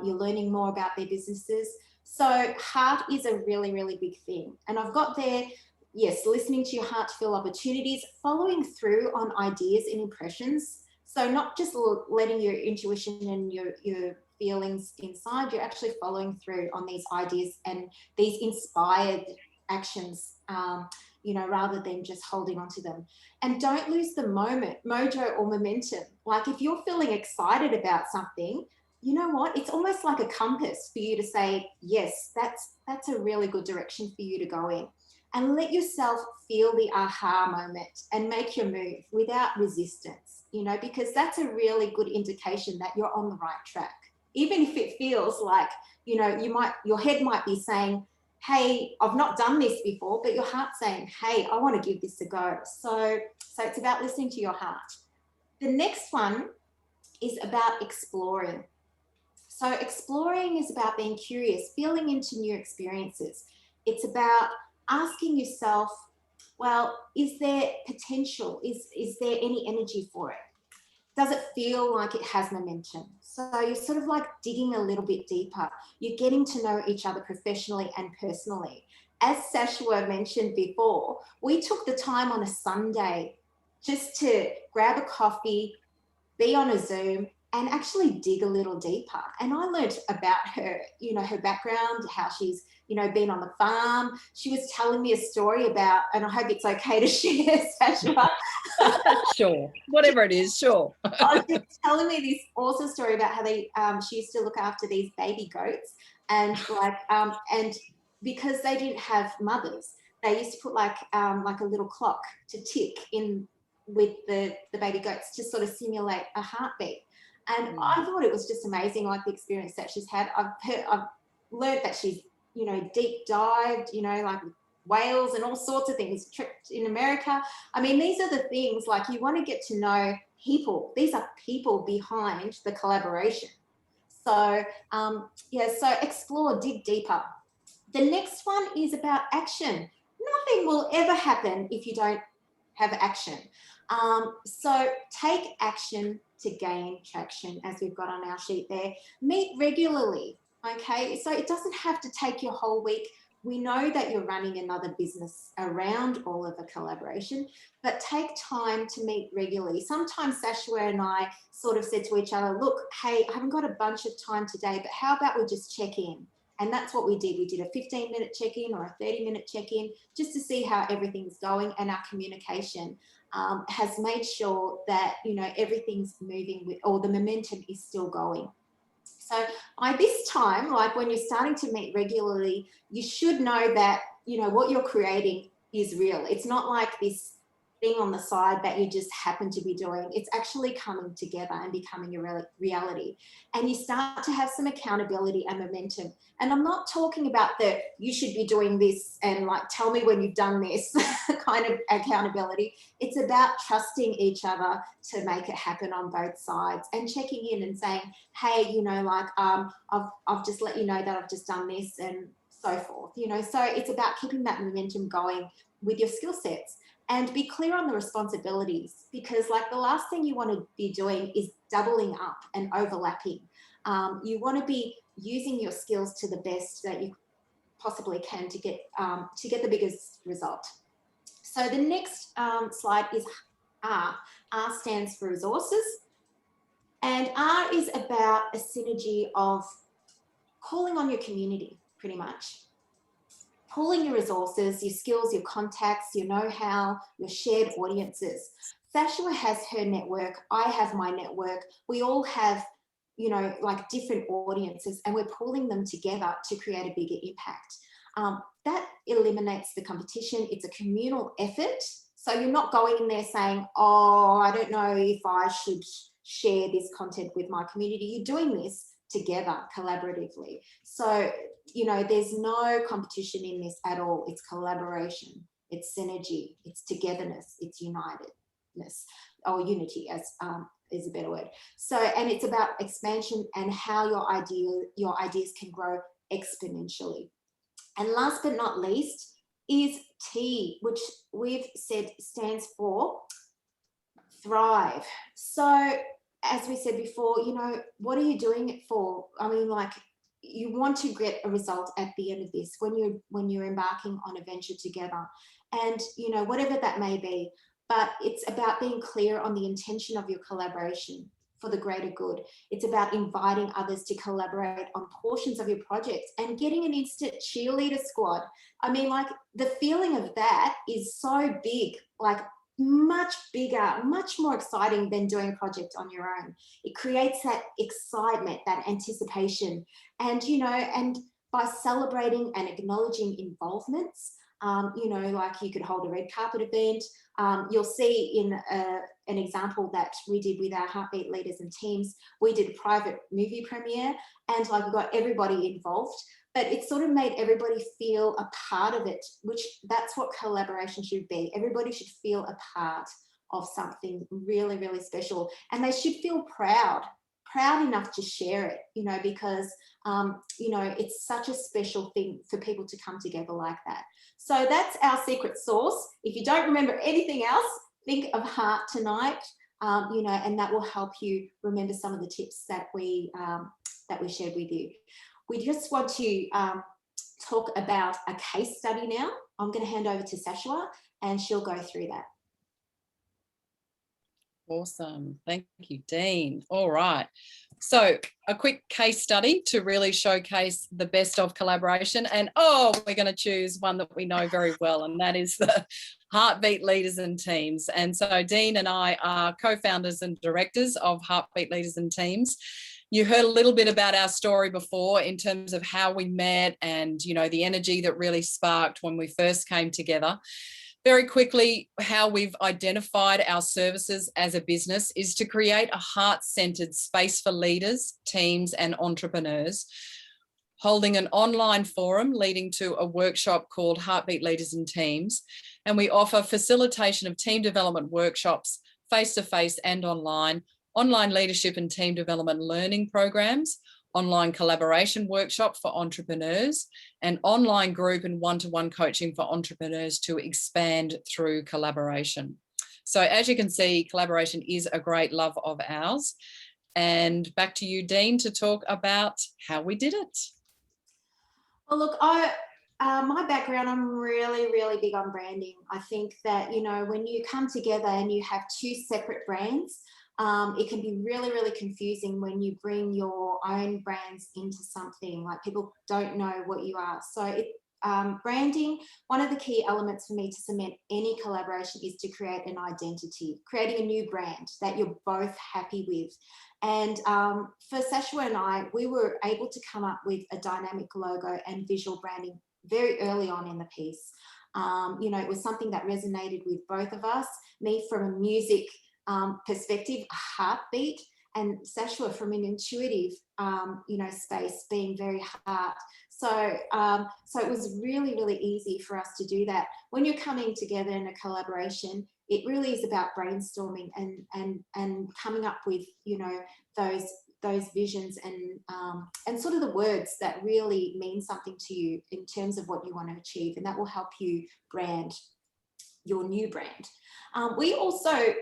you're learning more about their businesses. So heart is a really, really big thing. And I've got there, yes, listening to your heart to feel opportunities, following through on ideas and impressions. So not just letting your intuition and your feelings inside, you're actually following through on these ideas and these inspired actions, you know, rather than just holding on to them. And don't lose the mojo or momentum. Like, if you're feeling excited about something, you know what? It's almost like a compass for you to say, yes, that's a really good direction for you to go in. And let yourself feel the aha moment and make your move without resistance, you know, because that's a really good indication that you're on the right track. Even if it feels like, you know, your head might be saying, hey, I've not done this before, but your heart's saying, hey, I want to give this a go. So it's about listening to your heart. The next one is about exploring. So exploring is about being curious, feeling into new experiences. It's about asking yourself, well, is there potential? Is there any energy for it? Does it feel like it has momentum? So you're sort of like digging a little bit deeper. You're getting to know each other professionally and personally. As Sashua mentioned before, we took the time on a Sunday just to grab a coffee, be on a Zoom, and actually dig a little deeper. And I learned about her, you know, her background, how she's, you know, been on the farm. She was telling me a story about, and I hope it's okay to share, Sasha. Sure, whatever it is, sure. She was telling me this awesome story about how she used to look after these baby goats, and like, and because they didn't have mothers, they used to put like a little clock to tick in with the baby goats to sort of simulate a heartbeat. And I thought it was just amazing, like the experience that she's had. I've learned that she's, you know, deep dived, you know, like whales and all sorts of things, tripped in America. I mean, these are the things, like, you want to get to know people. These are people behind the collaboration. So yeah, so explore, dig deeper. The next one is about action. Nothing will ever happen if you don't have action. So take action to gain traction, as we've got on our sheet there. Meet regularly, okay? So it doesn't have to take your whole week. We know that you're running another business around all of the collaboration, but take time to meet regularly. Sometimes Sashua and I sort of said to each other, look, hey, I haven't got a bunch of time today, but how about we just check in? And that's what we did. We did a 15-minute check-in or a 30-minute check-in just to see how everything's going, and our communication has made sure that, you know, everything's moving with, or the momentum is still going. So by this time, like when you're starting to meet regularly, you should know that, you know, what you're creating is real. It's not like this thing on the side that you just happen to be doing. It's actually coming together and becoming a reality. And you start to have some accountability and momentum. And I'm not talking about the, you should be doing this and like, tell me when you've done this kind of accountability. It's about trusting each other to make it happen on both sides, and checking in and saying, hey, you know, like, I've just let you know that I've just done this, and so forth, you know. So it's about keeping that momentum going with your skill sets. And be clear on the responsibilities, because like the last thing you want to be doing is doubling up and overlapping. You want to be using your skills to the best that you possibly can to get the biggest result. So the next slide is R. R stands for resources. And R is about a synergy of calling on your community, pretty much. Pulling your resources, your skills, your contacts, your know-how, your shared audiences. Sashua has her network. I have my network. We all have, you know, like different audiences, and we're pulling them together to create a bigger impact. That eliminates the competition. It's a communal effort. So you're not going in there saying, oh, I don't know if I should share this content with my community. You're doing this together collaboratively. So, you know, there's no competition in this at all. It's collaboration, it's synergy, it's togetherness, it's unitedness, or unity as is a better word. So, and it's about expansion and how your ideas can grow exponentially. And last but not least is T, which we've said stands for thrive. So as we said before, you know, what are you doing it for? I mean, like, you want to get a result at the end of this when you're embarking on a venture together, and, you know, whatever that may be. But it's about being clear on the intention of your collaboration for the greater good. It's about inviting others to collaborate on portions of your project and getting an instant cheerleader squad. I mean, like, the feeling of that is so big, like much bigger, much more exciting than doing a project on your own. It creates that excitement, that anticipation. And, you know, and by celebrating and acknowledging involvements, you know, like you could hold a red carpet event. You'll see in an example that we did with our Heartbeat leaders and teams. We did a private movie premiere, and like we got everybody involved, but it sort of made everybody feel a part of it, which that's what collaboration should be. Everybody should feel a part of something really, really special, and they should feel proud enough to share it, you know, because, you know, it's such a special thing for people to come together like that. So that's our secret sauce. If you don't remember anything else, think of heart tonight, you know, and that will help you remember some of the tips that we shared with you. We just want to talk about a case study now. I'm going to hand over to Sashua, and she'll go through that. Awesome. Thank you, Dene. All right. So a quick case study to really showcase the best of collaboration. And, we're going to choose one that we know very well, and that is the Heartbeat Leaders and Teams. And so Dene and I are co-founders and directors of Heartbeat Leaders and Teams. You heard a little bit about our story before in terms of how we met and, you know, the energy that really sparked when we first came together. Very quickly, how we've identified our services as a business is to create a heart-centered space for leaders, teams, and entrepreneurs, holding an online forum leading to a workshop called Heartbeat Leaders and Teams. And we offer facilitation of team development workshops, face-to-face and online leadership and team development learning programs, online collaboration workshop for entrepreneurs, and online group and one-to-one coaching for entrepreneurs to expand through collaboration. So as you can see, collaboration is a great love of ours. And back to you, Dene, to talk about how we did it. Well, look, my background, I'm really, really big on branding. I think that, you know, when you come together and you have two separate brands, it can be really, really confusing when you bring your own brands into something, like people don't know what you are. So branding, one of the key elements for me to cement any collaboration is to create an identity, creating a new brand that you're both happy with. And for Sashua and I, we were able to come up with a dynamic logo and visual branding very early on in the piece. You know, it was something that resonated with both of us, me from a music perspective, a heartbeat, and Sashua from an intuitive, you know, space, being very heart. So it was really, really easy for us to do that. When you're coming together in a collaboration, it really is about brainstorming and coming up with, you know, those visions and sort of the words that really mean something to you in terms of what you want to achieve, and that will help you brand your new brand. We also,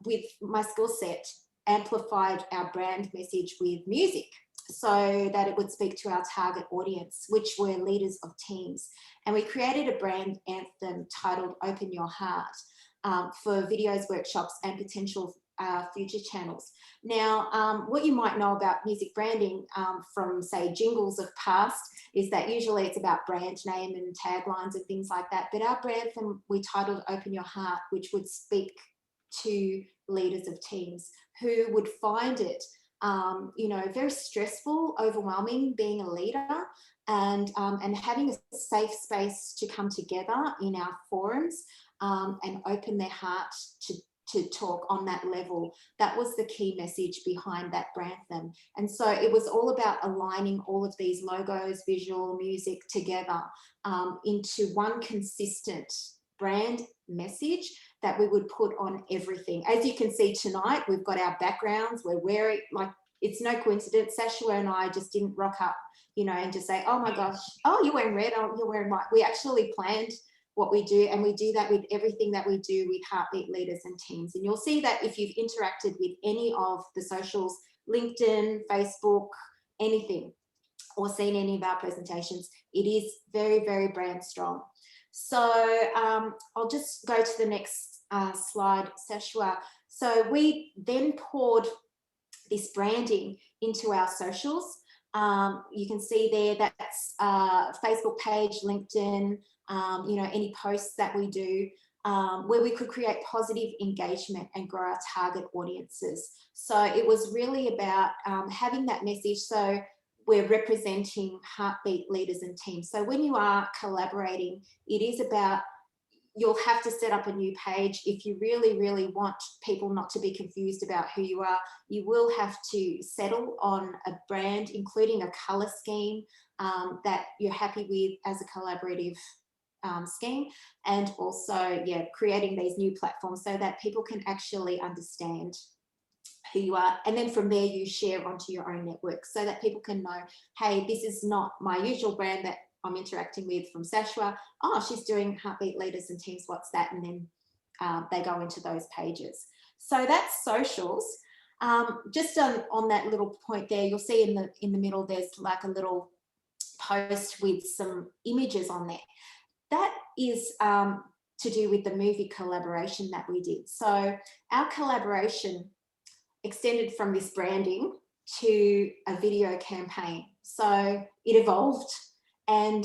with my skill set, amplified our brand message with music so that it would speak to our target audience, which were leaders of teams. And we created a brand anthem titled Open Your Heart for videos, workshops, and potential future channels. Now, what you might know about music branding from, say, jingles of past is that usually it's about brand name and taglines and things like that. But our brand anthem, we titled Open Your Heart, which would speak to leaders of teams who would find it, you know, very stressful, overwhelming being a leader, and having a safe space to come together in our forums and open their heart to talk on that level. That was the key message behind that brand anthem. And so it was all about aligning all of these logos, visual, music together into one consistent brand message that we would put on everything. As you can see tonight, we've got our backgrounds. We're wearing, like, it's no coincidence. Sashua and I just didn't rock up, you know, and just say, oh my gosh, oh, you're wearing red, oh, you're wearing white. We actually planned what we do, and we do that with everything that we do with Heartbeat Leaders and Teams. And you'll see that if you've interacted with any of the socials, LinkedIn, Facebook, anything, or seen any of our presentations, it is very, very brand strong. So I'll just go to the next slide, Sashua. So we then poured this branding into our socials. You can see there that's Facebook page, LinkedIn, you know, any posts that we do, where we could create positive engagement and grow our target audiences. So it was really about having that message. So we're representing Heartbeat Leaders and Teams. So when you are collaborating, it is about, you'll have to set up a new page. If you really, really want people not to be confused about who you are, you will have to settle on a brand, including a color scheme that you're happy with as a collaborative scheme, and also, yeah, creating these new platforms so that people can actually understand who you are. And then from there, you share onto your own network so that people can know, hey, this is not my usual brand that I'm interacting with from Sashua. Oh, she's doing Heartbeat Leaders and Teams. What's that? And then they go into those pages. So that's socials. Just on that little point there, you'll see in the middle, there's like a little post with some images on there. That is to do with the movie collaboration that we did. So our collaboration extended from this branding to a video campaign. So it evolved, and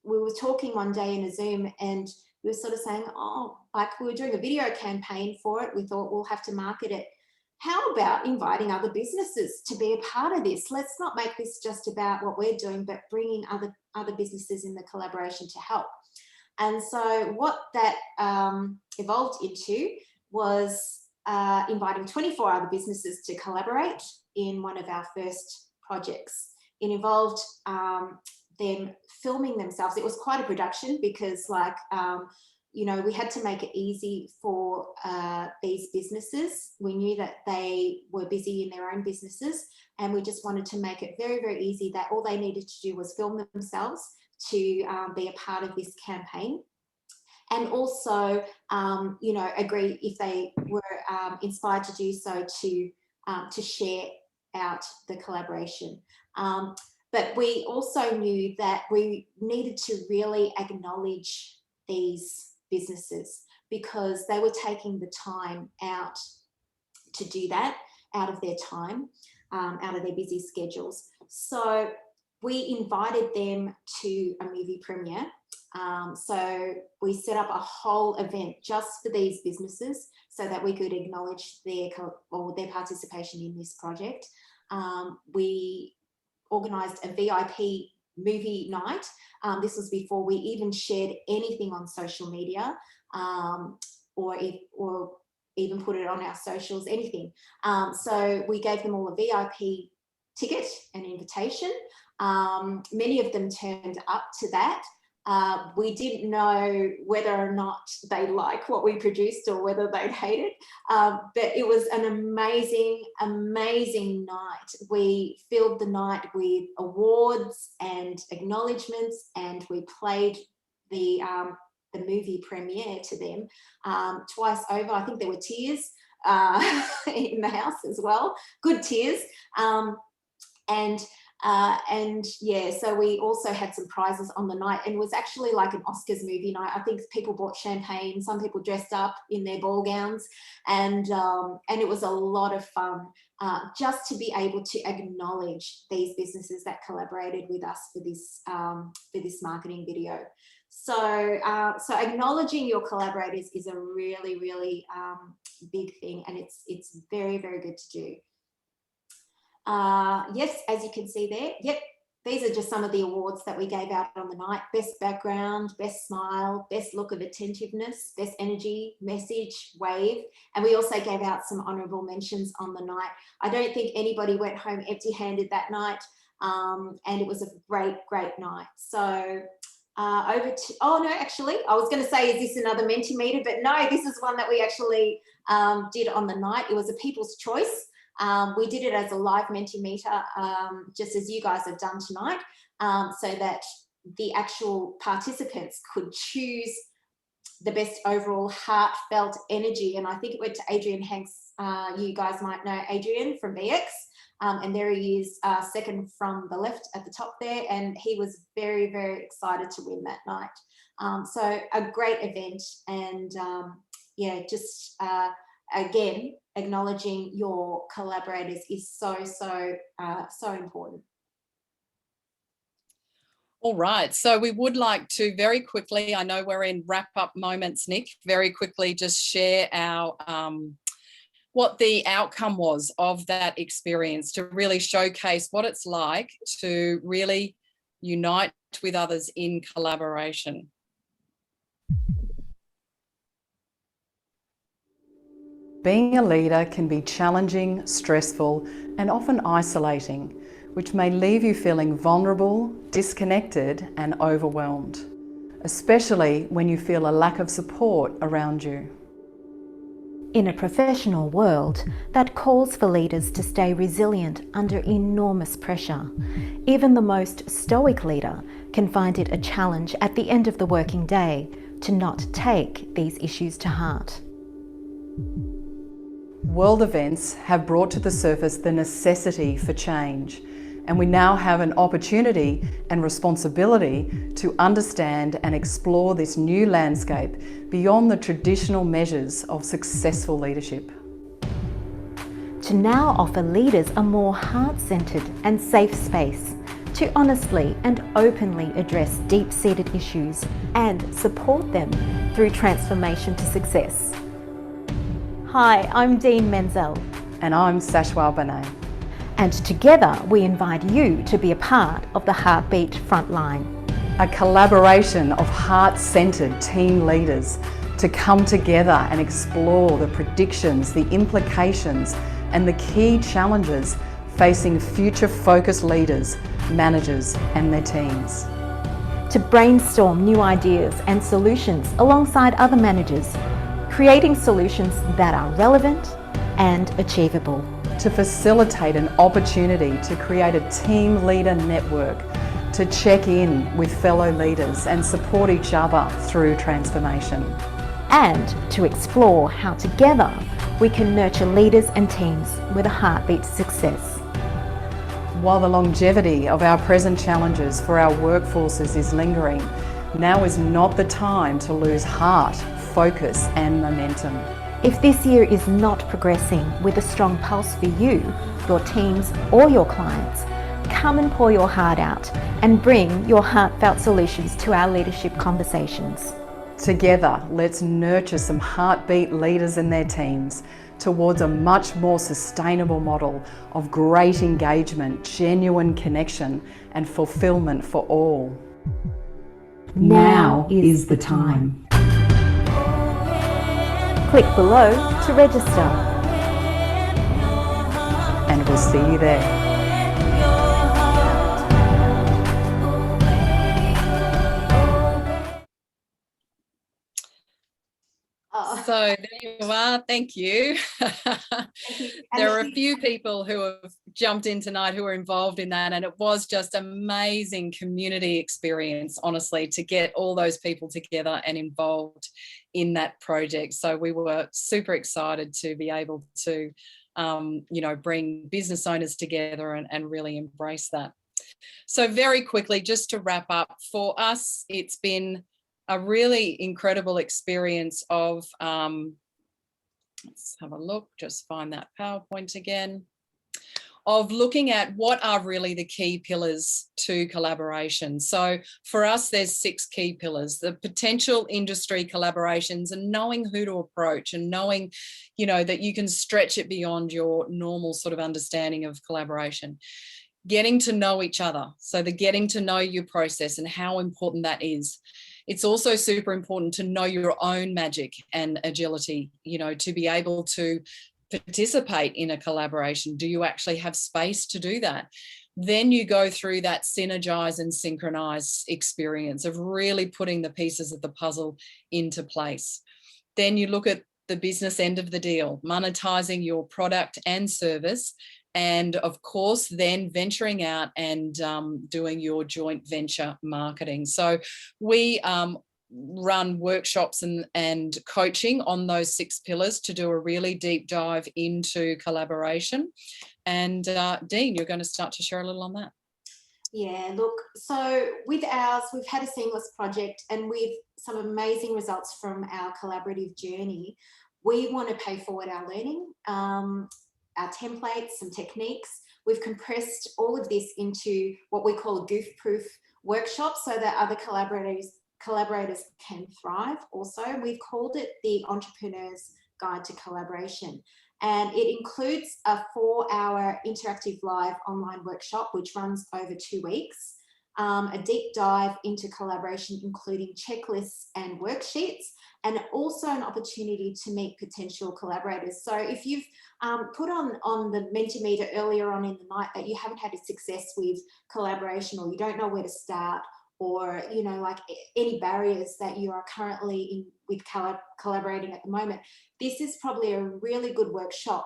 we were talking one day in a Zoom, and we were sort of saying, oh, like we were doing a video campaign for it. We thought we'll have to market it how about inviting other businesses to be a part of this? Let's not make this just about what we're doing, but bringing other businesses in the collaboration to help. And so what that evolved into was inviting 24 other businesses to collaborate in one of our first projects. It involved them filming themselves. It was quite a production because, like, you know, we had to make it easy for these businesses. We knew that they were busy in their own businesses, and we just wanted to make it very, very easy that all they needed to do was film themselves to be a part of this campaign. And also, you know, agree if they were inspired to do so to share out the collaboration. But we also knew that we needed to really acknowledge these businesses because they were taking the time out to do that, out of their time, out of their busy schedules. So we invited them to a movie premiere. So we set up a whole event just for these businesses so that we could acknowledge their participation in this project. We organised a VIP movie night. This was before we even shared anything on social media or even put it on our socials, anything. So we gave them all a VIP ticket, an invitation. Many of them turned up to that. We didn't know whether or not they like what we produced or whether they'd hate it, but it was an amazing, amazing night. We filled the night with awards and acknowledgements, and we played the movie premiere to them twice over. I think there were tears in the house as well, good tears. And yeah, so we also had some prizes on the night, and it was actually like an Oscars movie night. I think people bought champagne, some people dressed up in their ball gowns, and it was a lot of fun just to be able to acknowledge these businesses that collaborated with us for this marketing video. So acknowledging your collaborators is a really, really big thing, and it's very, very good to do. Yes, as you can see there, yep, these are just some of the awards that we gave out on the night. Best background, best smile, best look of attentiveness, best energy, message, wave. And we also gave out some honourable mentions on the night. I don't think anybody went home empty-handed that night, and it was a great, great night. So over to, oh no, actually, I was going to say, is this another Mentimeter? But no, this is one that we actually did on the night. It was a People's Choice. We did it as a live Mentimeter, just as you guys have done tonight, so that the actual participants could choose the best overall heartfelt energy. And I think it went to Adrian Hanks. You guys might know Adrian from BX. And there he is, second from the left at the top there. And he was very, very excited to win that night. So a great event. And yeah, just again, acknowledging your collaborators is so important. All right, so we would like to very quickly, I know we're in wrap-up moments, Nick, very quickly just share our what the outcome was of that experience, to really showcase what it's like to really unite with others in collaboration. Being a leader can be challenging, stressful, and often isolating, which may leave you feeling vulnerable, disconnected, and overwhelmed, especially when you feel a lack of support around you. In a professional world that calls for leaders to stay resilient under enormous pressure, even the most stoic leader can find it a challenge at the end of the working day to not take these issues to heart. World events have brought to the surface the necessity for change, and we now have an opportunity and responsibility to understand and explore this new landscape beyond the traditional measures of successful leadership. To now offer leaders a more heart-centered and safe space to honestly and openly address deep-seated issues and support them through transformation to success. Hi, I'm Dene Menzel, And I'm Sashua Benay. And together we invite you to be a part of the Heartbeat Frontline. A collaboration of heart-centered team leaders to come together and explore the predictions, the implications, and the key challenges facing future-focused leaders, managers, and their teams. To brainstorm new ideas and solutions alongside other managers, creating solutions that are relevant and achievable. To facilitate an opportunity to create a team leader network, to check in with fellow leaders and support each other through transformation. And to explore how together we can nurture leaders and teams with a heartbeat success. While the longevity of our present challenges for our workforces is lingering, now is not the time to lose heart, focus and momentum. If this year is not progressing with a strong pulse for you, your teams or your clients, come and pour your heart out and bring your heartfelt solutions to our leadership conversations. Together, let's nurture some heartbeat leaders and their teams towards a much more sustainable model of great engagement, genuine connection and fulfillment for all. Now is the time. Click below to register. And we'll see you there. So there you are. Thank you. There are a few people who have jumped in tonight who are involved in that, and it was just amazing community experience, honestly, to get all those people together and involved in that project. So we were super excited to be able to, bring business owners together and really embrace that. So very quickly, just to wrap up, for us, it's been a really incredible experience of, let's have a look, just find that PowerPoint again, of looking at what are really the key pillars to collaboration. So for us, there's 6 key pillars: the potential industry collaborations and knowing who to approach and knowing, that you can stretch it beyond your normal sort of understanding of collaboration. Getting to know each other. So the getting to know your process and how important that is. It's also super important to know your own magic and agility, to be able to participate in a collaboration. Do you actually have space to do that? Then you go through that synergize and synchronize experience of really putting the pieces of the puzzle into place. Then you look at the business end of the deal, monetizing your product and service. And of course, then venturing out and doing your joint venture marketing. So we run workshops and coaching on those 6 pillars to do a really deep dive into collaboration. And Dene, you're going to start to share a little on that. Yeah, look, so with ours, we've had a seamless project, and with some amazing results from our collaborative journey, we want to pay forward our learning. Our templates, some techniques. We've compressed all of this into what we call goof-proof workshops so that other collaborators can thrive also. We've called it the Entrepreneur's Guide to Collaboration. And it includes a 4-hour interactive live online workshop, which runs over 2 weeks, a deep dive into collaboration, including checklists and worksheets, and also an opportunity to meet potential collaborators. So if you've put on the Mentimeter earlier on in the night that you haven't had a success with collaboration, or you don't know where to start, or like any barriers that you are currently in with collaborating at the moment, this is probably a really good workshop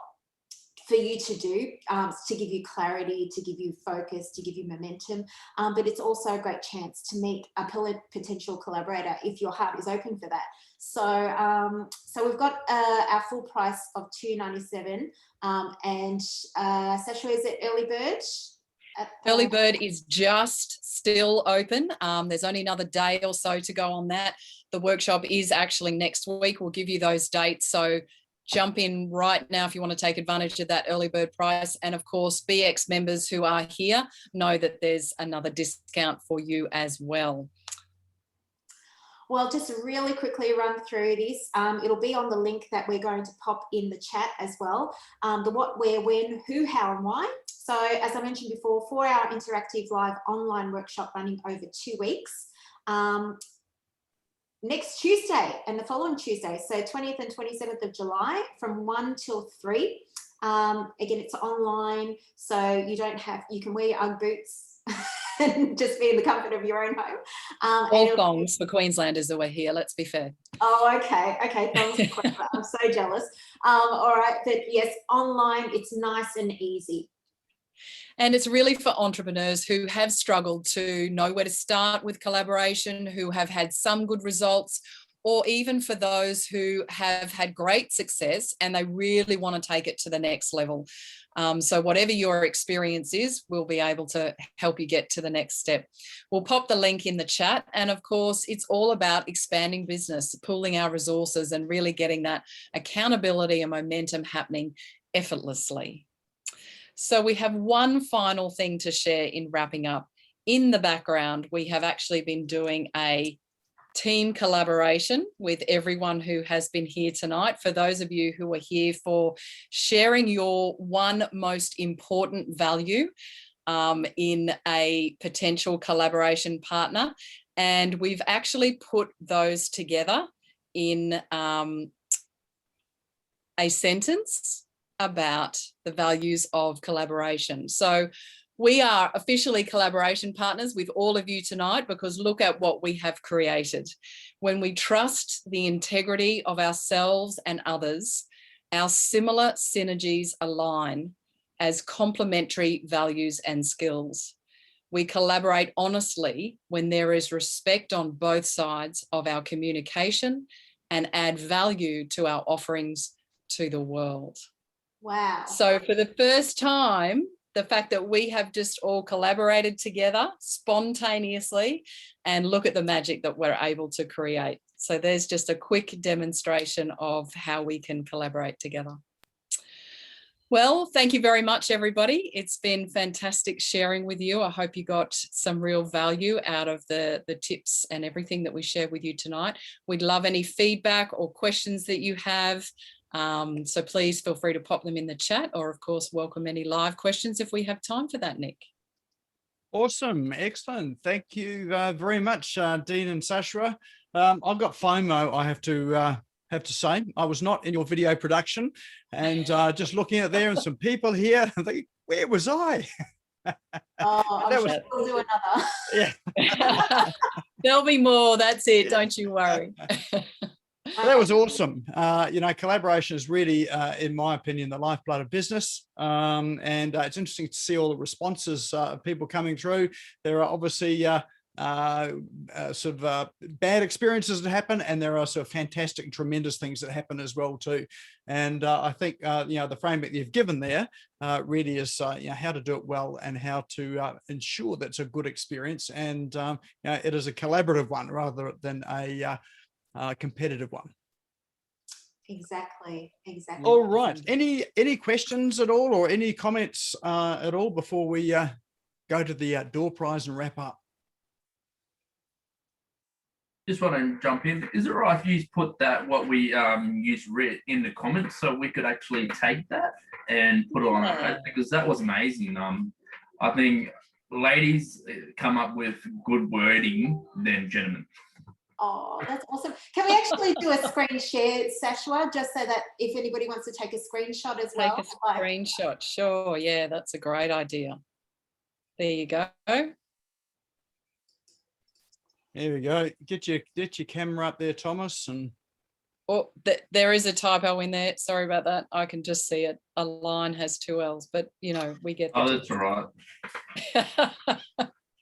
for you to do, to give you clarity, to give you focus, to give you momentum. But it's also a great chance to meet a potential collaborator if your heart is open for that. So we've got our full price of $297, and Sasha, is it early bird? Early bird is just still open. There's only another day or so to go on that. The workshop is actually next week. We'll give you those dates. So jump in right now if you want to take advantage of that early bird price. And of course, BX members who are here know that there's another discount for you as well. Well, just really quickly run through this. It'll be on the link that we're going to pop in the chat as well. The what, where, when, who, how, and why. So as I mentioned before, 4-hour interactive live online workshop running over 2 weeks. Next Tuesday and the following Tuesday, so 20th and 27th of July from 1 till 3. Again, it's online, so you can wear your Ugg boots and just be in the comfort of your own home. All thongs for Queenslanders who are here, let's be fair. Oh, okay. Thongs for Queensland. I'm so jealous. All right, but yes, online, it's nice and easy. And it's really for entrepreneurs who have struggled to know where to start with collaboration, who have had some good results, or even for those who have had great success and they really want to take it to the next level. So whatever your experience is, we'll be able to help you get to the next step. We'll pop the link in the chat. And of course, it's all about expanding business, pooling our resources and really getting that accountability and momentum happening effortlessly. So we have one final thing to share in wrapping up. In the background, we have actually been doing a team collaboration with everyone who has been here tonight. For those of you who are here for sharing your one most important value in a potential collaboration partner. And we've actually put those together in a sentence about the values of collaboration. So we are officially collaboration partners with all of you tonight because look at what we have created. When we trust the integrity of ourselves and others, our similar synergies align as complementary values and skills. We collaborate honestly when there is respect on both sides of our communication and add value to our offerings to the world. Wow. So for the first time, the fact that we have just all collaborated together spontaneously, and look at the magic that we're able to create. So there's just a quick demonstration of how we can collaborate together. Well, thank you very much, everybody. It's been fantastic sharing with you. I hope you got some real value out of the tips and everything that we shared with you tonight. We'd love any feedback or questions that you have. So please feel free to pop them in the chat, or of course welcome any live questions if we have time for that, Nik. Awesome, excellent. Thank you very much, Dene and Sashua. I've got FOMO, I have to say. I was not in your video production, and just looking at there and some people here, I think, where was I? Oh, I'm sure we'll do another. Yeah. There'll be more, that's it, don't you worry. Well, that was awesome. You know, collaboration is really, in my opinion, the lifeblood of business. And it's interesting to see all the responses of people coming through. There are obviously bad experiences that happen, and there are sort of fantastic, tremendous things that happen as well too. And I think you know, the framework you've given there really is you know, how to do it well and how to ensure that's a good experience, and you know, it is a collaborative one rather than a competitive one. Exactly. All right. Any questions at all, or any comments at all before we go to the door prize and wrap up? Just want to jump in. Is it right if you put that what we used in the comments so we could actually take that and put it on our page, because that was amazing. I think ladies come up with good wording than gentlemen. Oh, that's awesome. Can we actually do a screen share, Sashua, just so that if anybody wants to take a screenshot as well? Take a screenshot, sure. Yeah, that's a great idea. There you go. There we go. Get your camera up there, Thomas. And oh, there is a typo in there. Sorry about that. I can just see it. A line has 2 L's, but you know, we get. Oh, that's all right.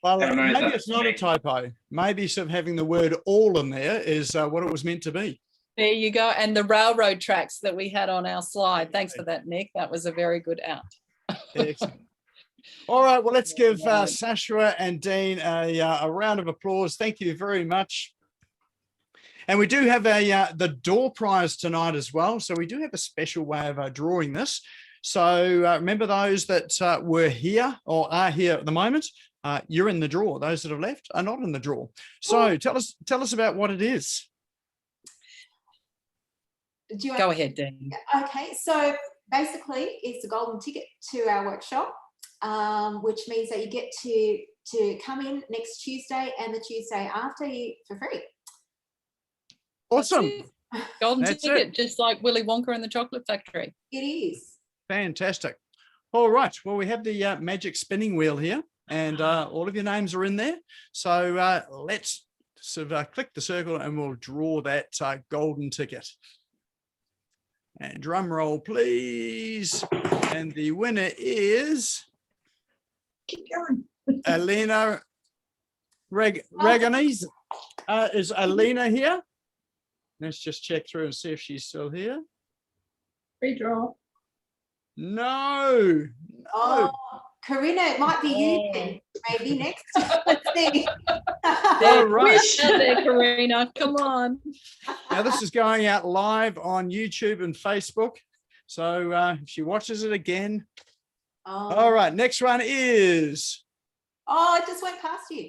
Well, maybe it's not a typo. Maybe sort of having the word all in there is what it was meant to be. There you go. And the railroad tracks that we had on our slide. Thanks for that, Nik. That was a very good out. Excellent. All right. Well, let's give Sashua and Dene a round of applause. Thank you very much. And we do have the door prize tonight as well. So we do have a special way of drawing this. So remember those that were here or are here at the moment. you're in the draw. Those that have left are not in the draw. So tell us about what it is. Do you Go ahead, Dene. Okay, so basically it's a golden ticket to our workshop, which means that you get to come in next Tuesday and the Tuesday after for free. Awesome. Golden That's ticket, it. just like Willy Wonka and the Chocolate Factory. It is. Fantastic. All right. Well, we have the magic spinning wheel here, and all of your names are in there. So let's sort of click the circle and we'll draw that golden ticket. And drum roll, please. And the winner is Alina Raganese. Is Alina here? Let's just check through and see if she's still here. Redraw. No. Oh, Karina, it might be you then. Maybe next. Let's see. All right. Out there, Karina. Come on. Now this is going out live on YouTube and Facebook. So if she watches it again. Oh. All right. Next one is. Oh, it just went past you.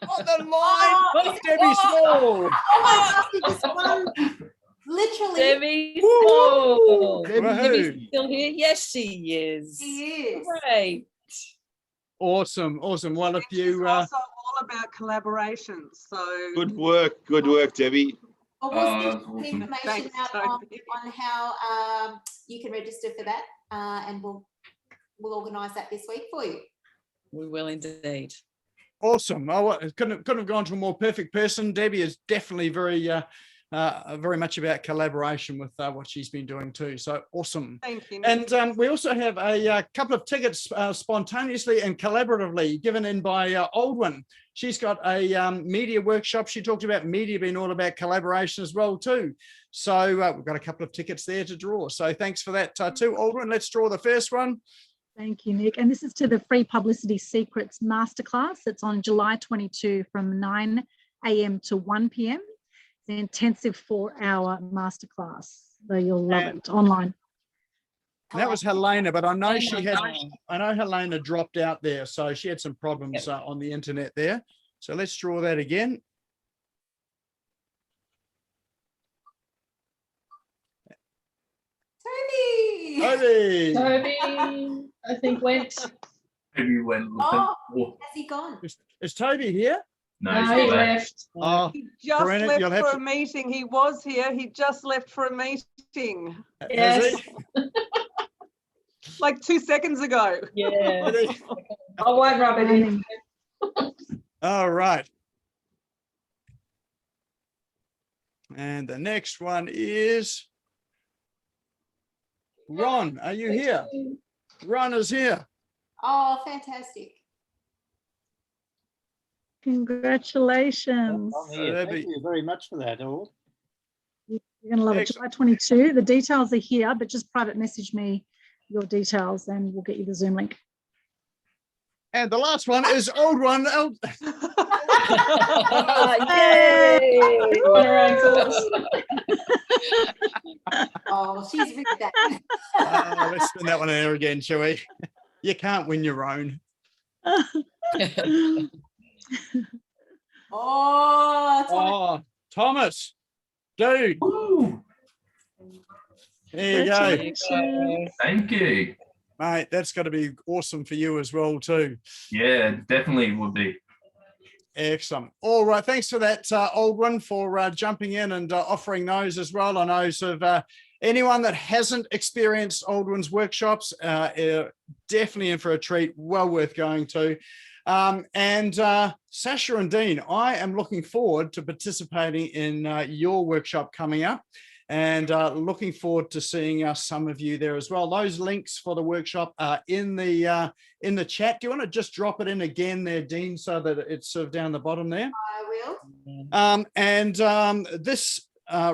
On the line, Debbie Small. Oh my gosh, you just won. Literally. Debbie Small. Woohoo. Debbie's still here? Yes, she is. She is. Great. Awesome. Well, if It's you also all about collaboration. So Good work, Debbie. Well, we'll send awesome. the information Thanks, out Toby. on how you can register for that, and we'll organise that this week for you. We will indeed. awesome. Oh, it couldn't have gone to a more perfect person. Debbie is definitely very much about collaboration with what she's been doing too. So awesome. Thank you. And we also have a couple of tickets spontaneously and collaboratively given in by Aldwin. She's got a media workshop. She talked about media being all about collaboration as well too. So we've got a couple of tickets there to draw. So thanks for that too, Aldwin. Let's draw the first one. Thank you, Nick. And this is to the Free Publicity Secrets Masterclass. It's on July 22 from 9 a.m. to 1 p.m. It's an intensive 4-hour masterclass. So you'll love it online. That was Helena, but I know Helena dropped out there. So she had some problems on the internet there. So let's draw that again. Toby! Toby! I think went. Maybe went. Oh, has he gone? Is Toby here? No, No, he's he not there. left. Oh, He just Brennan, left you'll have for to- a meeting. He was here. He just left for a meeting has Yes. he? like 2 seconds ago. Yeah. Has he? I won't rub it in. All right. And the next one is Ron. Are you here? Ron is here. Oh, fantastic. Congratulations. that'd Thank be- you very much for that, all. You're going to love it. July 22. The details are here, but just private message me your details and we'll get you the Zoom link. And the last one is Old One. Yay! Oh, she's ripped that. Let's spin that one in there again, shall we? You can't win your own. Oh, Thomas, dude. There you go. Congratulations. Thank you. Mate, that's got to be awesome for you as well too. Yeah, definitely would be. Excellent. All right. Thanks for that, Old One, for jumping in and offering those as well. I know sort of anyone that hasn't experienced Old One's workshops, definitely in for a treat. Well worth going to. And Sasha and Dene, I am looking forward to participating in your workshop coming up. And looking forward to seeing some of you there as well. Those links for the workshop are in the chat. Do you want to just drop it in again there, Dene, so that it's sort of down the bottom there? I will. This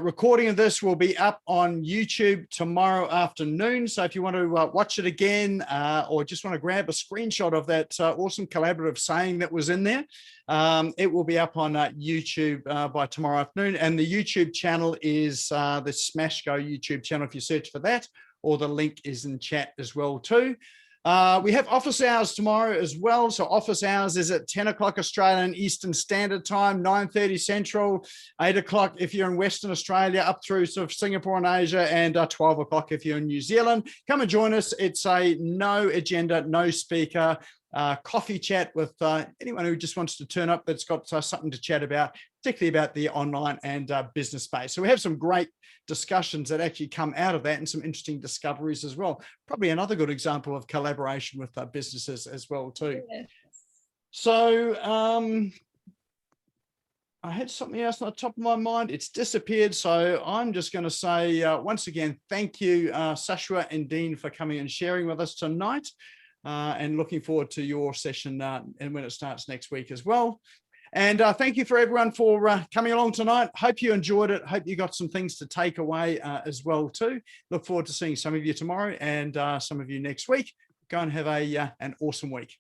recording of this will be up on YouTube tomorrow afternoon. So if you want to watch it again or just want to grab a screenshot of that awesome collaborative saying that was in there, it will be up on YouTube by tomorrow afternoon. And the YouTube channel is the Smash Go YouTube channel if you search for that, or the link is in chat as well too. We have office hours tomorrow as well. So office hours is at 10 o'clock Australian Eastern Standard Time, 9:30 Central, 8 o'clock if you're in Western Australia, up through sort of Singapore and Asia, and 12 o'clock if you're in New Zealand. Come and join us. It's a no agenda, no speaker, coffee chat with anyone who just wants to turn up that's got something to chat about, particularly about the online and business space. So we have some great discussions that actually come out of that and some interesting discoveries as well. Probably another good example of collaboration with businesses as well too. Yes. So I had something else on the top of my mind. It's disappeared. So I'm just going to say once again, thank you, Sashua and Dene, for coming and sharing with us tonight. And looking forward to your session and when it starts next week as well. And thank you for everyone for coming along tonight. Hope you enjoyed it. Hope you got some things to take away as well too. Look forward to seeing some of you tomorrow and some of you next week. Go and have an awesome week.